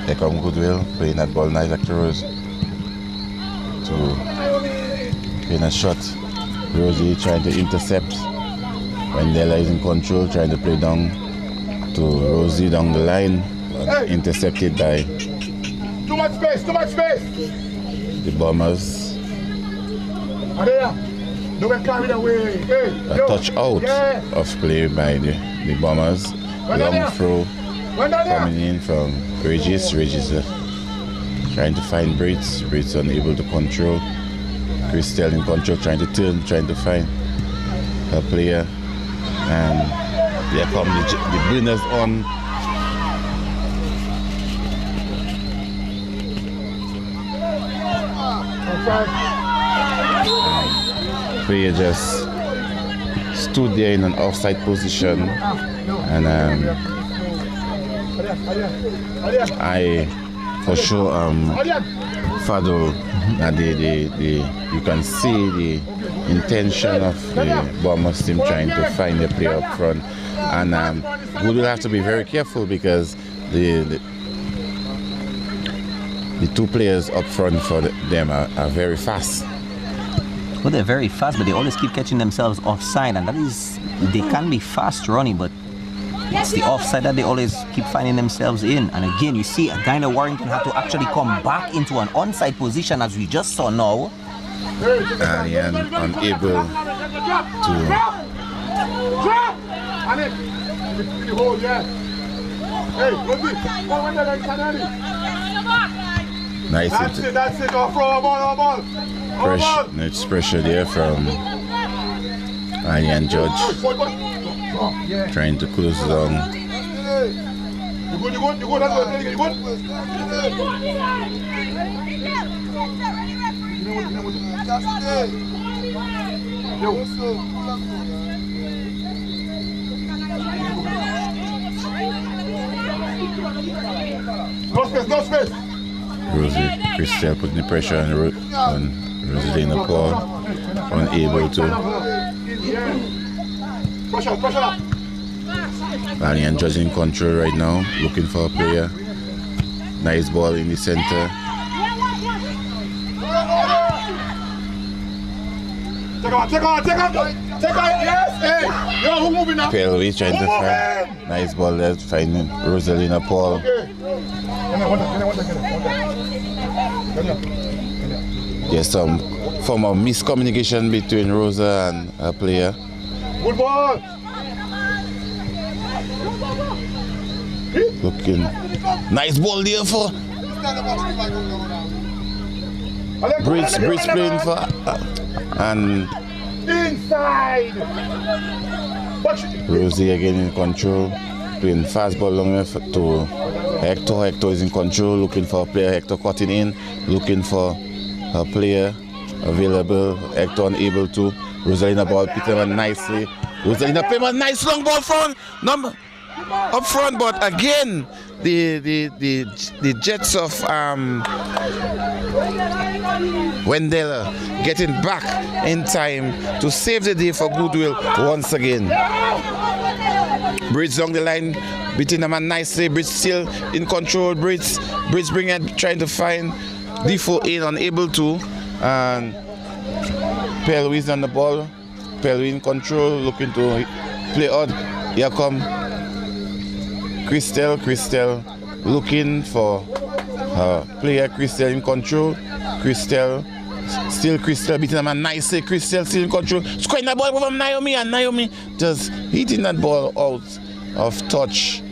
Here come Goodwill playing that ball nice to Rose to playing a shot. Rosie trying to intercept. Wendella is in control, trying to play down to Rosie down the line, but intercepted by Too much space. the Bombers. Adea. Don't get carried away. Hey, A touch out of play by the Bombers. Long throw coming in from Regis. Regis trying to find Brits. Brits unable to control. Crystal in control, trying to turn, trying to find her player. And here come the winners on. Player just stood there in an offside position, and I for sure Fado that you can see the intention of the Bombers team trying to find a player up front, and Goodwill have to be very careful because the two players up front for them are very fast. Well, they're very fast, but they always keep catching themselves offside, and that is, they can be fast running, but it's the offside that they always keep finding themselves in. And again, you see Dinah Warrington have to actually come back into an onside position, as we just saw now. And unable to nice That's it. Off ball. It's pressure there from Allian Judge, trying to close down You good, that's good, you good? No space. Rosie Christel putting the pressure on Rosalina Paul, unable to. Pressure. Valiant judging control right now, looking for a player. Nice ball in the center. Take on, yes, hey, yo, who moving now? Pelvis trying to find. Nice ball there, finding Rosalina Paul. There's some form of miscommunication between Rosa and her player. Good ball. Looking. Nice ball there for Brits playing for and inside. Rosie again in control, playing fast ball long enough to Hector. Hector is in control, looking for a player. Hector cutting in, looking for a player available. Hector unable to. Rosalina ball picked him nicely. Rosalina playing a nice long ball up front, but again the Jets of Wendell getting back in time to save the day for Goodwill once again. Brits down the line, beating them nicely. Brits still in control. Brits bring it, trying to find Defoe in, unable to. And Pelvis on the ball. Pelvis in control, looking to play out. Here come Christel looking for her player. Christel in control. Christel beating them nicely. Christel still in control. Scoring that ball from Naomi, and Naomi just hitting that ball out of touch.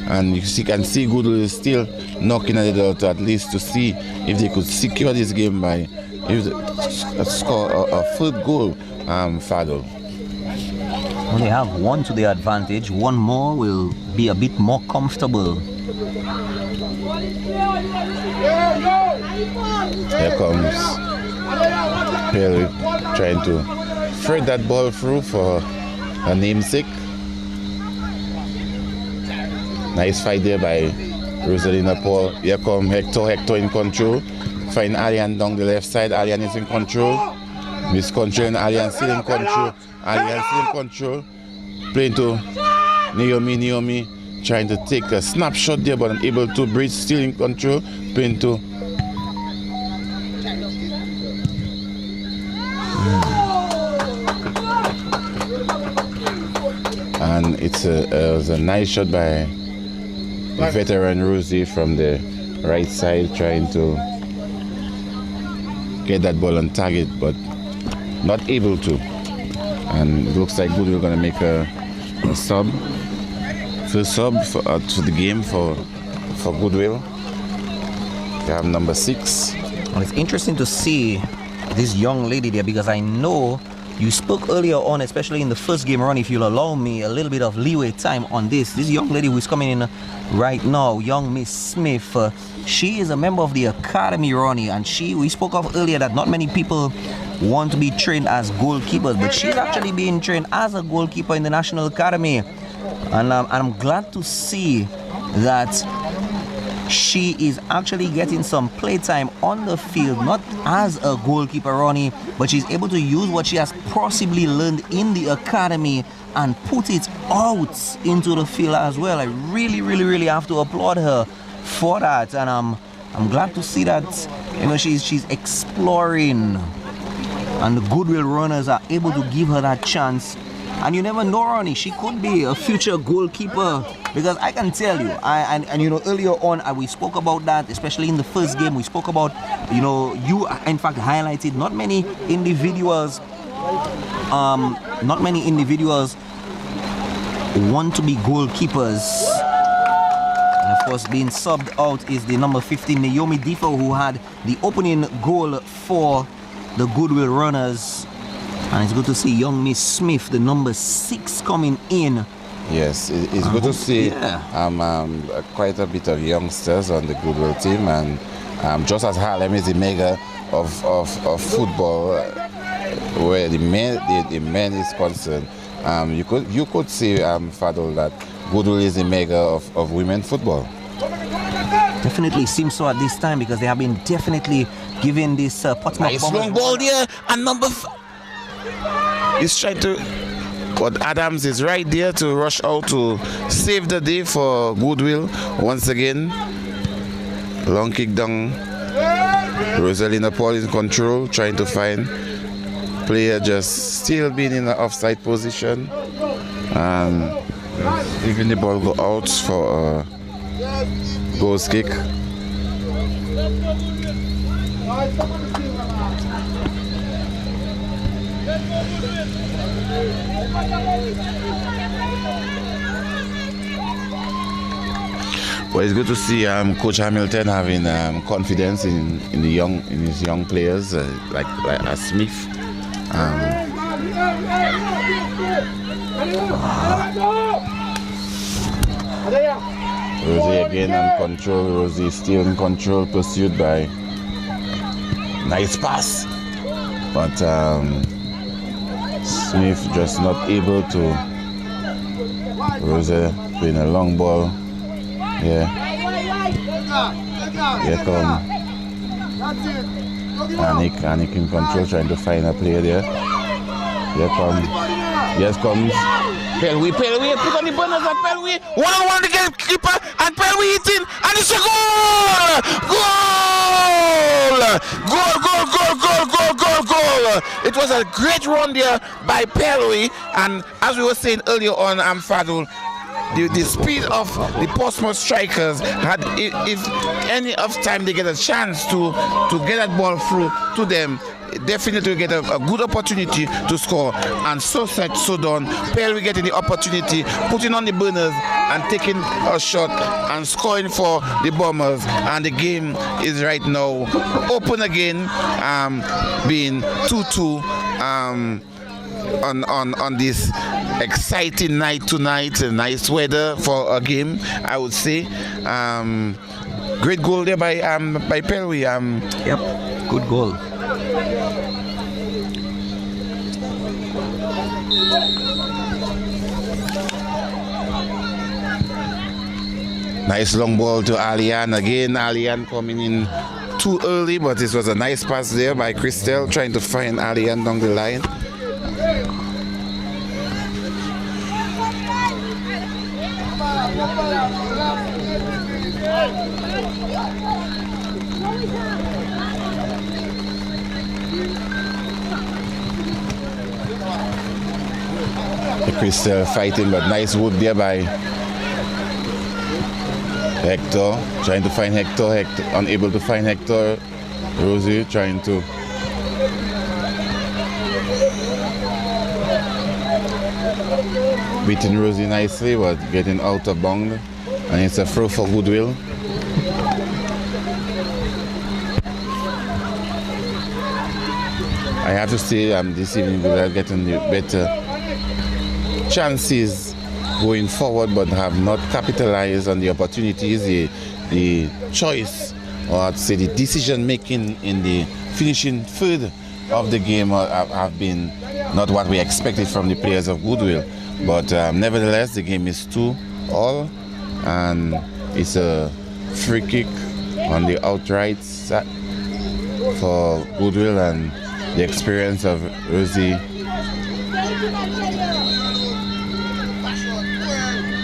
And you can see Goodwill is still knocking at it out, at least to see if they could secure this game by score a third goal. Fadol. Well, they have one to their advantage. One more will be a bit more comfortable. Here comes Perry trying to thread that ball through for her namesake. Nice fight there by Rosalina Paul. Here comes Hector in control. Find Allian down the left side. Allian is in control. Miscontrolling. Allian still in control. Playing to Naomi trying to take a snapshot there, but unable to. Bridge still in control. Playing to and it was a nice shot by the veteran Rosie from the right side, trying to get that ball on target, but not able to. And it looks like Goodwill going to make a sub. First sub for the game for Goodwill. They have number 6. Well, it's interesting to see this young lady there, because I know you spoke earlier on, especially in the first game run, if you'll allow me a little bit of leeway time on this young lady who is coming in right now, young Miss Smith. She is a member of the academy, Ronnie, and we spoke of earlier that not many people want to be trained as goalkeepers, but she's actually being trained as a goalkeeper in the National Academy. And I'm glad to see that she is actually getting some playtime on the field, not as a goalkeeper, Ronnie, but she's able to use what she has possibly learned in the academy and put it out into the field as well. I really have to applaud her for that, and I'm glad to see that, you know, she's exploring, and the Goodwill runners are able to give her that chance. And you never know, Ronnie, she could be a future goalkeeper, because I can tell you, and you know, earlier on we spoke about that, especially in the first game. We spoke about, you know, you in fact highlighted not many individuals want to be goalkeepers. And of course, being subbed out is the number 15, Naomi Defoe, who had the opening goal for the Goodwill runners. And it's good to see young Miss Smith, the number 6, coming in. Yes, it's good to see yeah. quite a bit of youngsters on the Goodwill team, and just as Harlem is the mega of football, where the men is concerned, you could see, Fadul, that Goodwill is the mega of women football. Definitely seems so at this time, because they have been definitely giving this Portsmouth Nice long ball there, and number he's trying to, but Adams is right there to rush out to save the day for Goodwill once again. Long kick down. Rosalina Paul in control, trying to find player, just still being in an offside position, and even the ball go out for a goal kick. Well, it's good to see Coach Hamilton having confidence in his young players, like Smith. Rosie again on control. Rosie still in control, pursued by nice pass, but Smith just not able to. Rosie playing a long ball. Yeah. Here come Anik in control, trying to find a player there. Here comes. Yes, comes. Pelwi, put on the banners at Pelwi. 1-1 to get keeper, and Pelwi hitting, and it's a goal! Goal! It was a great run there by Pelwi, and as we were saying earlier on, Fadul, the speed of the Portsmouth strikers had, if any of time they get a chance to get that ball through to them, definitely get a good opportunity to score. And so said, so done. Perry getting the opportunity, putting on the burners and taking a shot and scoring for the Bombers. And the game is right now open again, being 2-2 on this exciting night tonight. Nice weather for a game, I would say. Great goal there by Perry. Yep, good goal. Nice long ball to Alian. Again, Alian coming in too early, but this was a nice pass there by Christelle, trying to find Alian down the line. Christelle fighting, but nice work there by Hector, trying to find Hector, unable to find Hector. Rosie trying to beating Rosie nicely, but getting out of bound, and it's a throw for Goodwill. I have to say, this evening Goodwill getting the better chances going forward, but have not capitalized on the opportunities. The choice, or I'd say the decision making in the finishing third of the game have been not what we expected from the players of Goodwill. But nevertheless, the game is 2-2, and it's a free kick on the outright side for Goodwill, and the experience of Rosie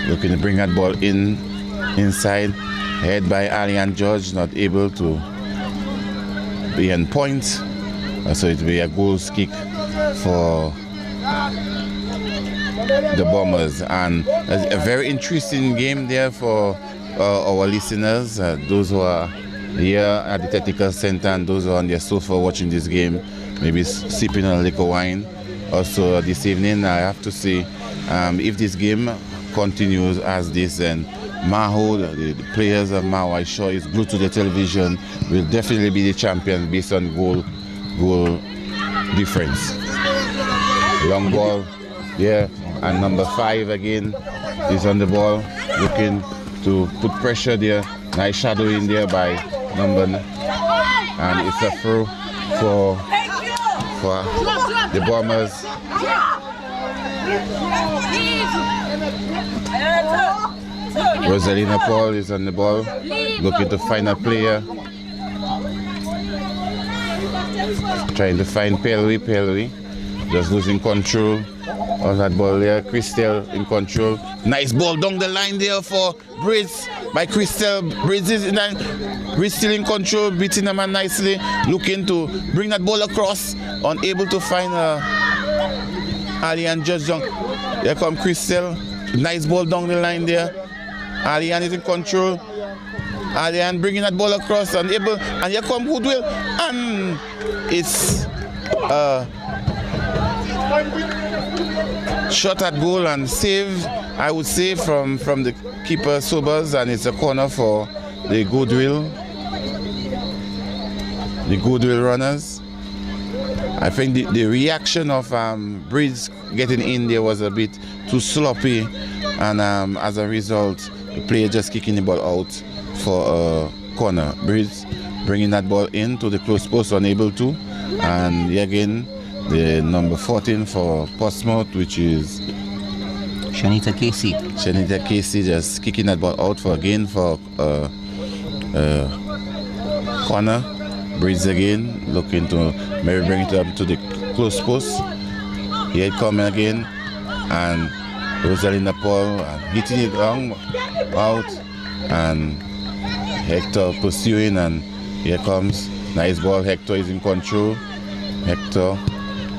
looking to bring that ball inside, head by Alian George, not able to be on point, so it will be a goal kick for the Bombers. And a very interesting game there for our listeners, those who are here at the technical center and those who are on their sofa watching this game, maybe sipping on a liquor wine. Also this evening, I have to say, if this game continues as this, and Maho, the players of Maho, I'm sure is glued to the television, will definitely be the champion based on goal difference. Long ball, yeah. And number 5 again is on the ball, looking to put pressure there. Nice shadow in there by number 9. And it's a throw for the Bombers. Rosalina Paul is on the ball, looking to find a player. Trying to find Pelwi. Just losing control of that ball there. Christelle in control. Nice ball down the line there for Brits by Christelle. Brits still in control, beating the man nicely. Looking to bring that ball across. Unable to find Alian Judge down. Here come Christelle. Nice ball down the line there. Alian is in control. Alian bringing that ball across and here come Goodwill, and it's shot at goal and save, I would say, from the keeper Sobers, and it's a corner for the Goodwill runners. I think the reaction of Breeds getting in there was a bit too sloppy, and as a result the player just kicking the ball out for a corner. Breeds bringing that ball into the close post, unable to, and here again the number 14 for Portsmouth, which is Shanita Casey just kicking that ball out for corner. Breeds again, looking to maybe bring it up to the close post. Here it coming again, and Rosalina Paul hitting it long out, and Hector pursuing, and here comes nice ball. Hector is in control. Hector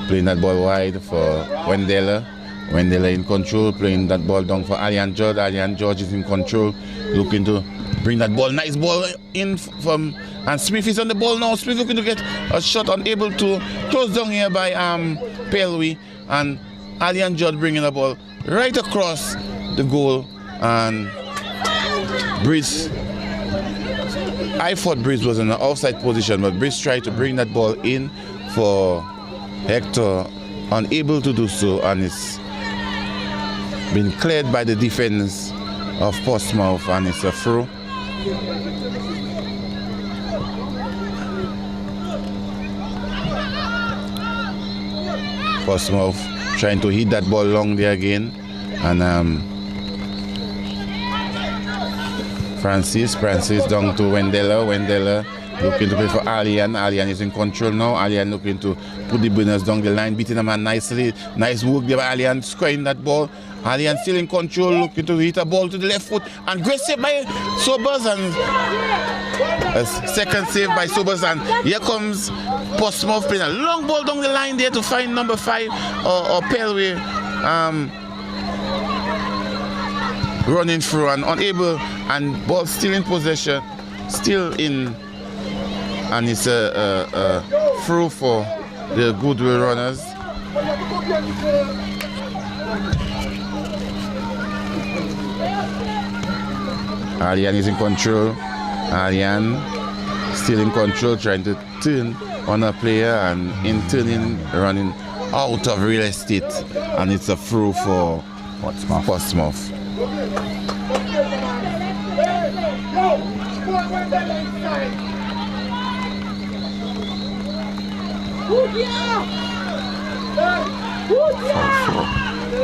playing that ball wide for Wendella. Wendella in control, playing that ball down for Alian George. Alian George is in control, looking to bring that ball. Nice ball in from, and Smith is on the ball now. Smith looking to get a shot, unable to. Close down here by Pelwi, and Alian George bringing the ball right across the goal, and Breeze. I thought Breeze was in an offside position, but Breeze tried to bring that ball in for Hector, unable to do so, and it's been cleared by the defense of Portsmouth, and it's a throw. Portsmouth trying to hit that ball long there again, and Francis down to Wendella looking to play for Alian. Alian is in control now. Alian looking to put the winners down the line, beating the man nicely. Nice work there by Alian, scoring that ball. Alian still in control, looking to hit a ball to the left foot, and great save by Sobers, and a second save by Sobers, and here comes Portsmouth playing a long ball down the line there to find number 5 or Pelwi, running through and unable, and ball still in possession, still in, and it's a throw for the Goodwill runners. Alian is in control. Alian still in control, trying to turn on a player, and in turning, running out of real estate, and it's a throw for Portsmouth.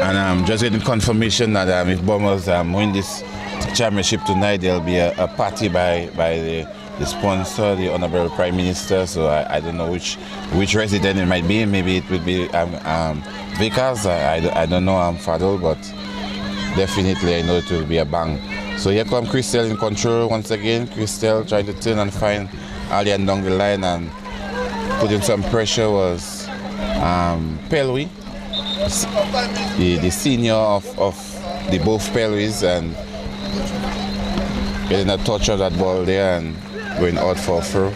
And I'm just getting confirmation that if Bombers win this championship tonight, there'll be a party by the sponsor, the Honorable Prime Minister. So I don't know which resident it might be. Maybe it would be Vickers. I don't know, Fadul, but definitely I know it will be a bang. So here comes Christelle in control once again. Christelle trying to turn and find Alian down the line, and putting some pressure was Pelwi, the senior of the both Pelwis, and getting a touch of that ball there and going out for a throw.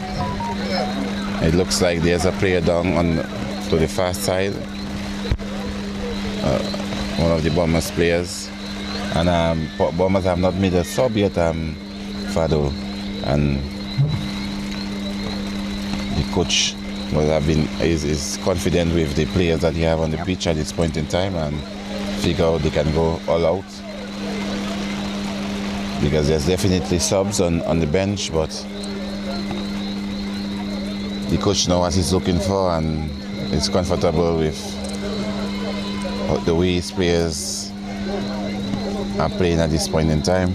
It looks like there's a player down to the far side, one of the Bombers players, and Bombers have not made a sub yet, Fado, and the coach But is confident with the players that he have on the pitch at this point in time and figure out they can go all out. Because there's definitely subs on the bench, but the coach knows what he's looking for and is comfortable with the way his players are playing at this point in time.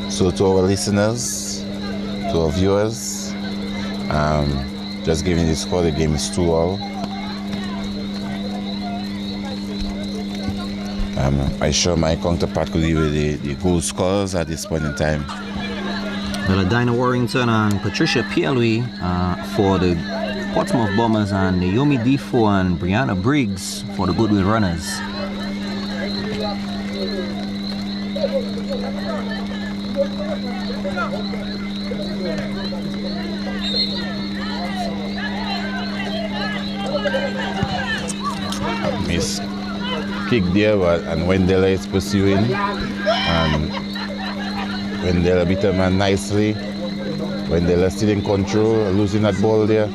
So to our listeners, to our viewers, just giving the score, the game is 2-2. I sure my counterpart could give you the goal scores at this point in time. Well, Dinah Warrington and Patricia Pielui for the Portsmouth Bombers, and Naomi Defoe and Brianna Briggs for the Goodwill Runners. Miss kick there, and Wendella is pursuing, and Wendella beat her man nicely. Wendella still in control, losing that ball there.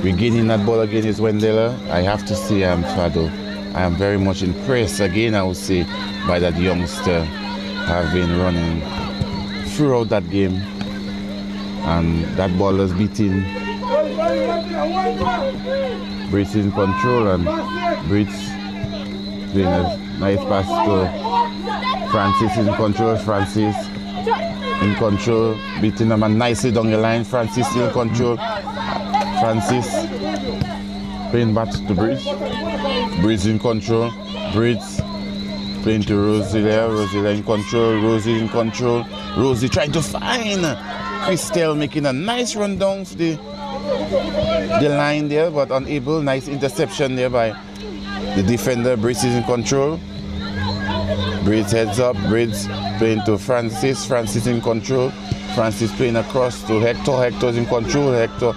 Regaining that ball again is Wendella. I have to say, Fado, I am very much impressed again, I would say, by that youngster. Have been running throughout that game, and that ball was beating. Brits in control, and Brits doing a nice pass to Francis in control. Francis in control, beating them nicely down the line. Francis still in control. Francis playing back to Brits. Brits in control. Brits playing to Rosie there. Rosie in control. Rosie in control. Rosie trying to find Christelle, making a nice run down the line there, but unable. Nice interception there by the defender. Brits is in control. Brits heads up. Brits playing to Francis. Francis in control. Francis playing across to Hector. Hector's in control. Hector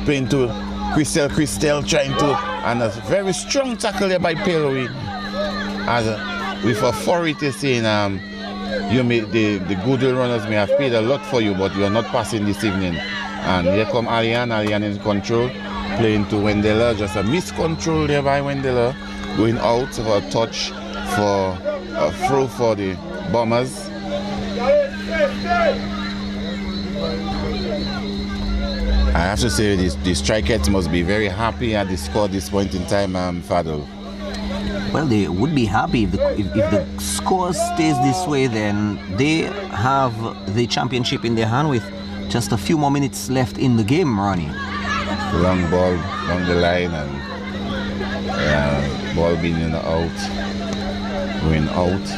playing to Christelle. Christelle trying to, and a very strong tackle there by Pellowy. With authority saying, you may, the Goodwill Runners may have paid a lot for you, but you are not passing this evening. And here come Ariane. Ariane in control, playing to Wendella. Just a miscontrol there by Wendella, going out for a touch for a throw for the Bombers. I have to say the Strikettes must be very happy at the score at this point in time, Fadl. Well, they would be happy if the score stays this way. Then they have the championship in their hand with just a few more minutes left in the game, Ronnie. Long ball down the line, and ball being in and out, going out,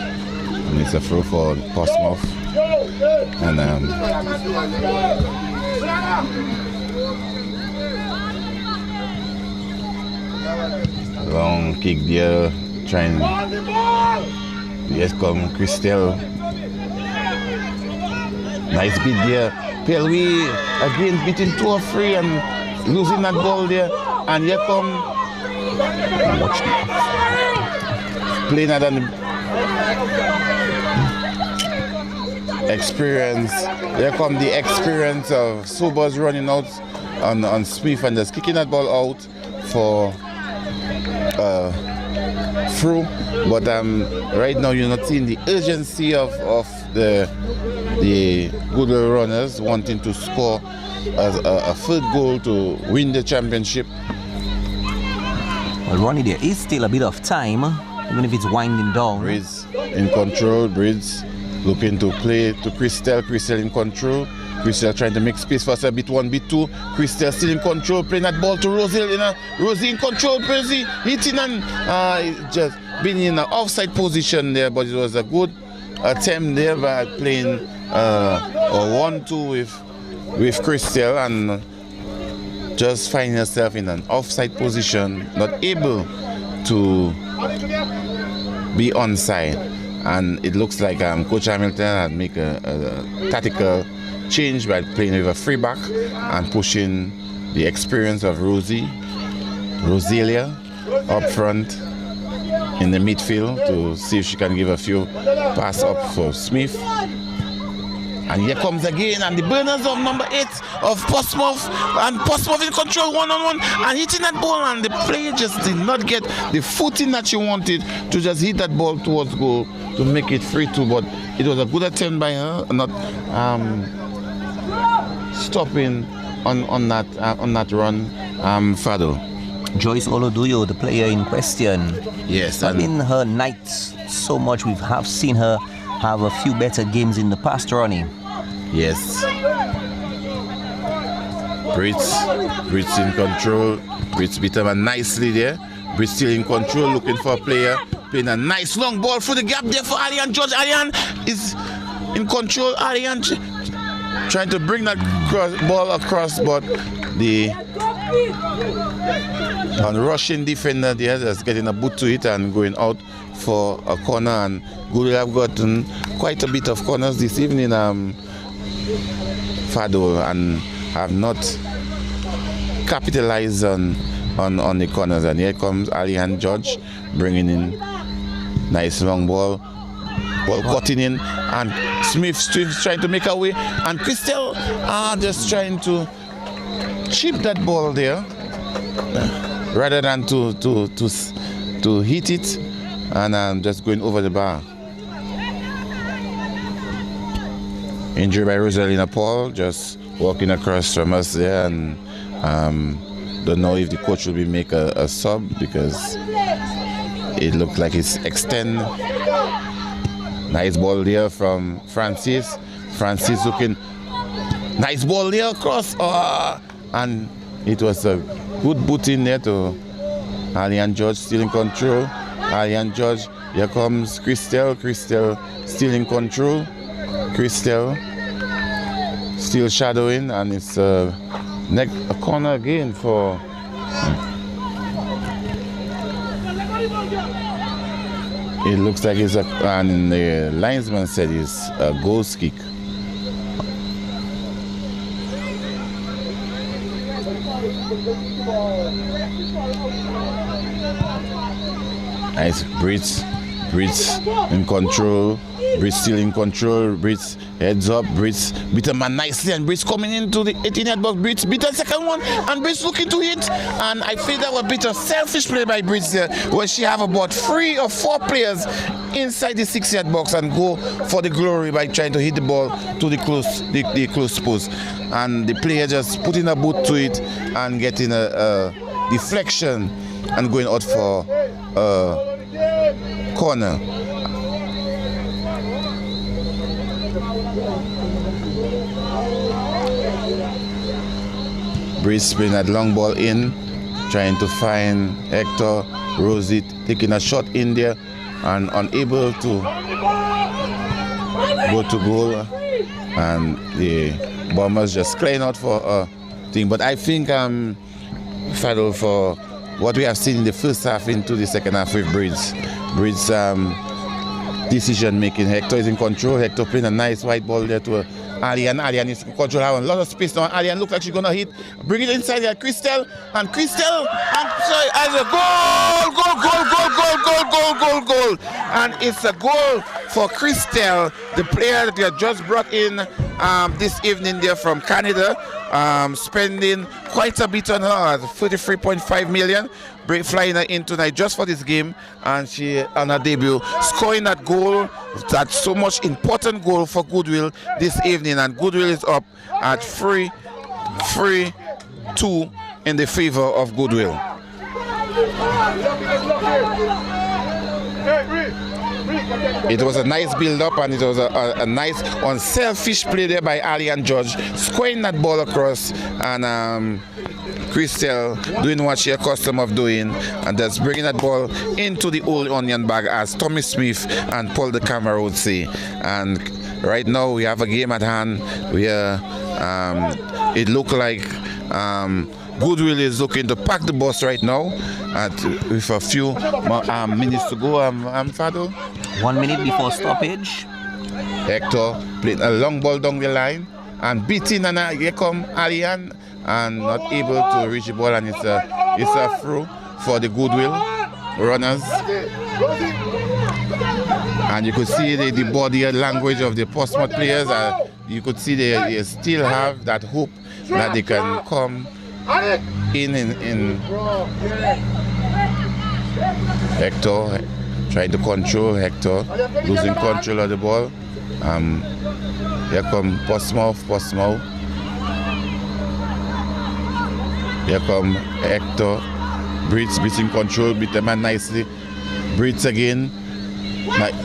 and it's a throw for Portsmouth. And long kick there, trying. Yes, come Christelle. Nice beat there. Pellowy again beating 2 or 3 and losing that ball there. And here come playing at an experience. Here come the experience of Sobers running out on Smith and just kicking that ball out for through. But right now you're not seeing the urgency of the Goodwill Runners wanting to score a third goal to win the championship. Well, Ronnie, there is still a bit of time, even if it's winding down. Briggs in control. Briggs looking to play to Christelle. Christelle in control. Christelle trying to make space for us a bit 1, bit 2. Christelle still in control, playing that ball to Rosie. Rosie in control, Rosie hitting and just being in an offside position there, but it was a good attempt there by playing a 1-2 with Christelle, and just finding herself in an offside position, not able to be onside. And it looks like Coach Hamilton had made a tactical change by playing with a free back and pushing the experience of Roselia up front in the midfield to see if she can give a few pass up for Smith. And here comes again, and the burners of number 8 of Portsmouth, and Portsmouth in control one-on-one and hitting that ball, and the player just did not get the footing that she wanted to just hit that ball towards goal to make it 3-2. But it was a good attempt by her, not stopping on that run, Fado. Joyce Oloduyo, the player in question. Yes, I mean, her nights so much. We have seen her have a few better games in the past, Ronnie. Yes. Brits in control. Brits beat him nicely there. Brits still in control, looking for a player. Playing a nice long ball through the gap there for Ariane George. Ariane is in control. Ariane trying to bring that ball across, but the rushing defender there is getting a boot to it and going out for a corner. And Goodwill have gotten quite a bit of corners this evening, Fado, and have not capitalized on the corners. And here comes Ariane George bringing in nice long ball cutting in, and Smith trying to make a way, and Christel just trying to chip that ball there rather than to hit it, and just going over the bar. Injury by Rosalina Paul, just walking across from us there, and don't know if the coach will be make a sub, because it looked like it's extend. Nice ball there from Francis. Francis looking, nice ball there across, and it was a good boot in there to Ariane George, still in control. Ariane George, here comes Christel. Christel still in control. Christel still shadowing, and it's a corner again for it looks like it's and the linesman said it's a goal kick. Nice Brits in control. Brits still in control. Brits heads up. Brits beat a man nicely, and Brits coming into the 18-yard box. Brits beat a second one, and Brits looking to hit. And I feel that was a bit of selfish play by Brits there, where she have about 3 or 4 players inside the 6-yard box and go for the glory by trying to hit the ball to the close post. And the player just putting a boot to it and getting a deflection and going out for a corner. Breeze playing that long ball in, trying to find Hector. Rosie taking a shot in there and unable to go to goal, and the Bombers just crying out for a thing. But I think Fado, for what we have seen in the first half into the second half with Breeze decision making. Hector is in control. Hector playing a nice white ball there to Ariane. Ariane is in control, having a lot of space now. Ariane looks like she's gonna hit. Bring it inside there, Christel, and as a goal. And it's a goal for Christel, the player that we have just brought in this evening there from Canada, spending quite a bit on her, 33.5 million. Flying her in tonight just for this game, and she on her debut scoring that goal, that so much important goal for Goodwill this evening, and Goodwill is up at 3-2 in the favor of Goodwill. It was a nice build-up, and it was a nice unselfish play there by Ariane George, scoring that ball across, and Christel doing what she accustomed of doing, and just bringing that ball into the old onion bag, as Tommy Smith and Paul the camera would say. And right now we have a game at hand. It looked like Goodwill is looking to pack the bus right now, with a few minutes to go. Fado? 1 minute before stoppage. Hector playing a long ball down the line and beating, and here come Ariane, and not able to reach the ball, and it's a throw for the Goodwill runners. And you could see the body language of the Portsmouth players. you could see they still have that hope that they can come in. Hector trying to control Hector, losing control of the ball. Here come Portsmouth. Here come Hector. Brits in control, beat the man nicely. Brits again.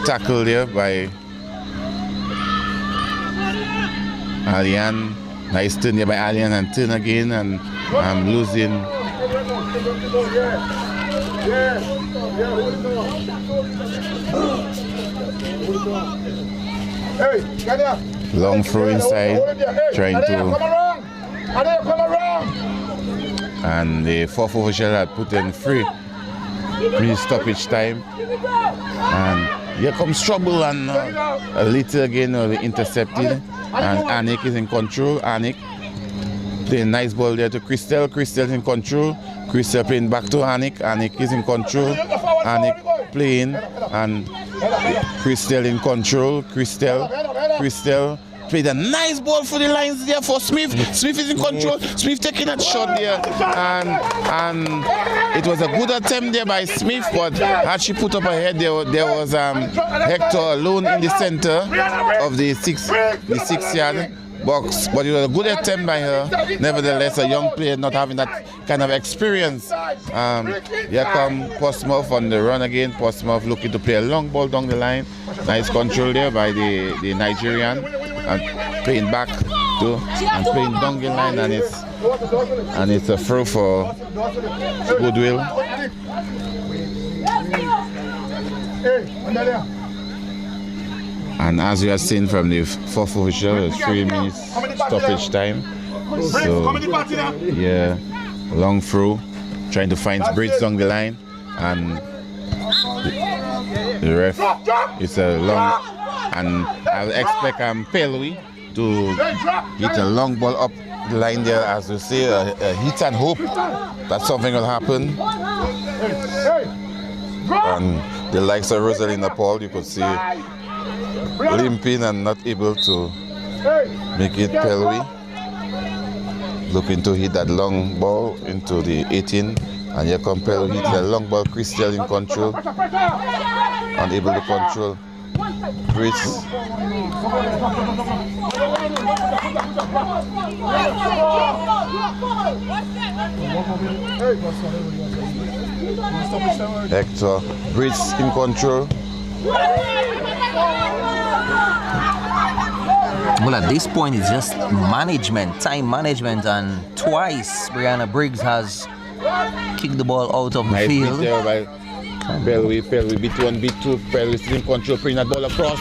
Tackle there by Alian. Nice turn there by Alian and turn again, and I'm losing. Long throw inside, trying to. And the fourth official had put in free stoppage time. And here comes trouble, and a little again intercepted. And Anik is in control. Anik playing nice ball there to Christel. Christel in control. Christel playing back to Anik. Anik is in control. Anik playing, and Christel in control. Christel played a nice ball for the lines there for Smith. Smith is in control. Smith taking that shot there, and it was a good attempt there by Smith, but had she put up her head, there was Hector alone in the center of the 6-yard box. But it was a good attempt by her. Nevertheless, a young player not having that kind of experience. Here come Portsmouth on the run again. Portsmouth looking to play a long ball down the line. Nice control there by the Nigerian, and playing back to and playing down the line, and it's a throw for Goodwill. And as you have seen from the fourth official, 3 minutes stoppage time. So yeah, long throw, trying to find Brits down the line, and the ref, it's a long, and I expect Pelwi to hit a long ball up the line there, as we say, a hit and hope that something will happen. And the likes of Rosalina Paul, you could see limping and not able to make it. Pelwi looking to hit that long ball into the 18, and here comes Pelwi hit the long ball. Christel in control, unable to control Brits. Hector, Brits in control. Well, at this point, it's just management, time management, and twice Brianna Briggs has kicked the ball out of the field. Pelwi, beat 1, beat 2. Pelwi still in control, bring that ball across,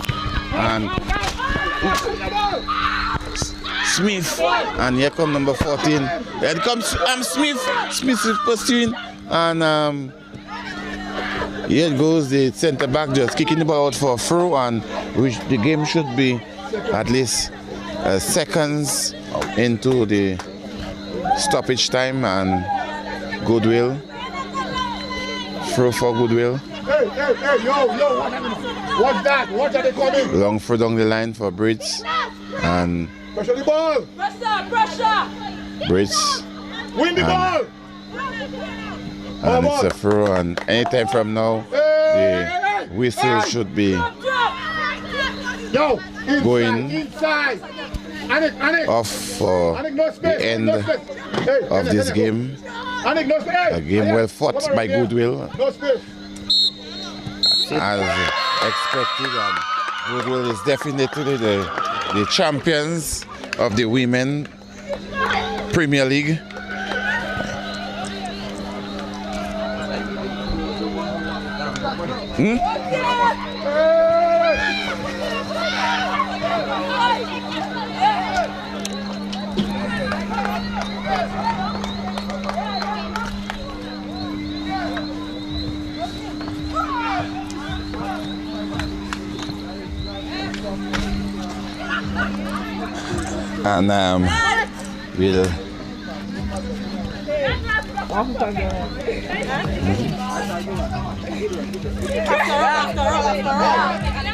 and Smith, and here comes number 14. There comes Smith. Smith is pursuing, and here goes the centre back, just kicking the ball out for a throw, and which the game should be at least seconds into the stoppage time, and Goodwill. Throw for Goodwill. Hey, yo, what's that? What are they coming? Long throw down the line for Brits, and pressure the ball. Pressure. Brits. Win the ball. And it's a throw, and anytime from now, the whistle should be going off for the end of this game. A game well fought by Goodwill, as expected, and Goodwill is definitely the champions of the Women Premier League. And we'll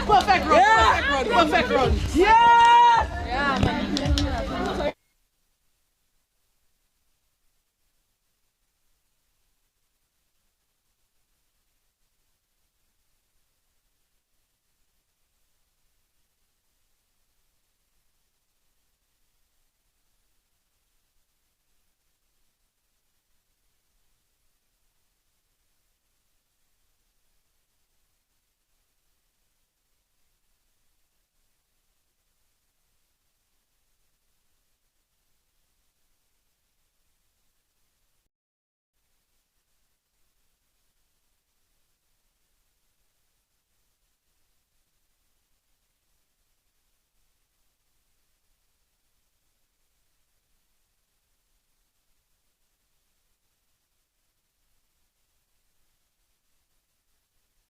Perfect run. Yeah.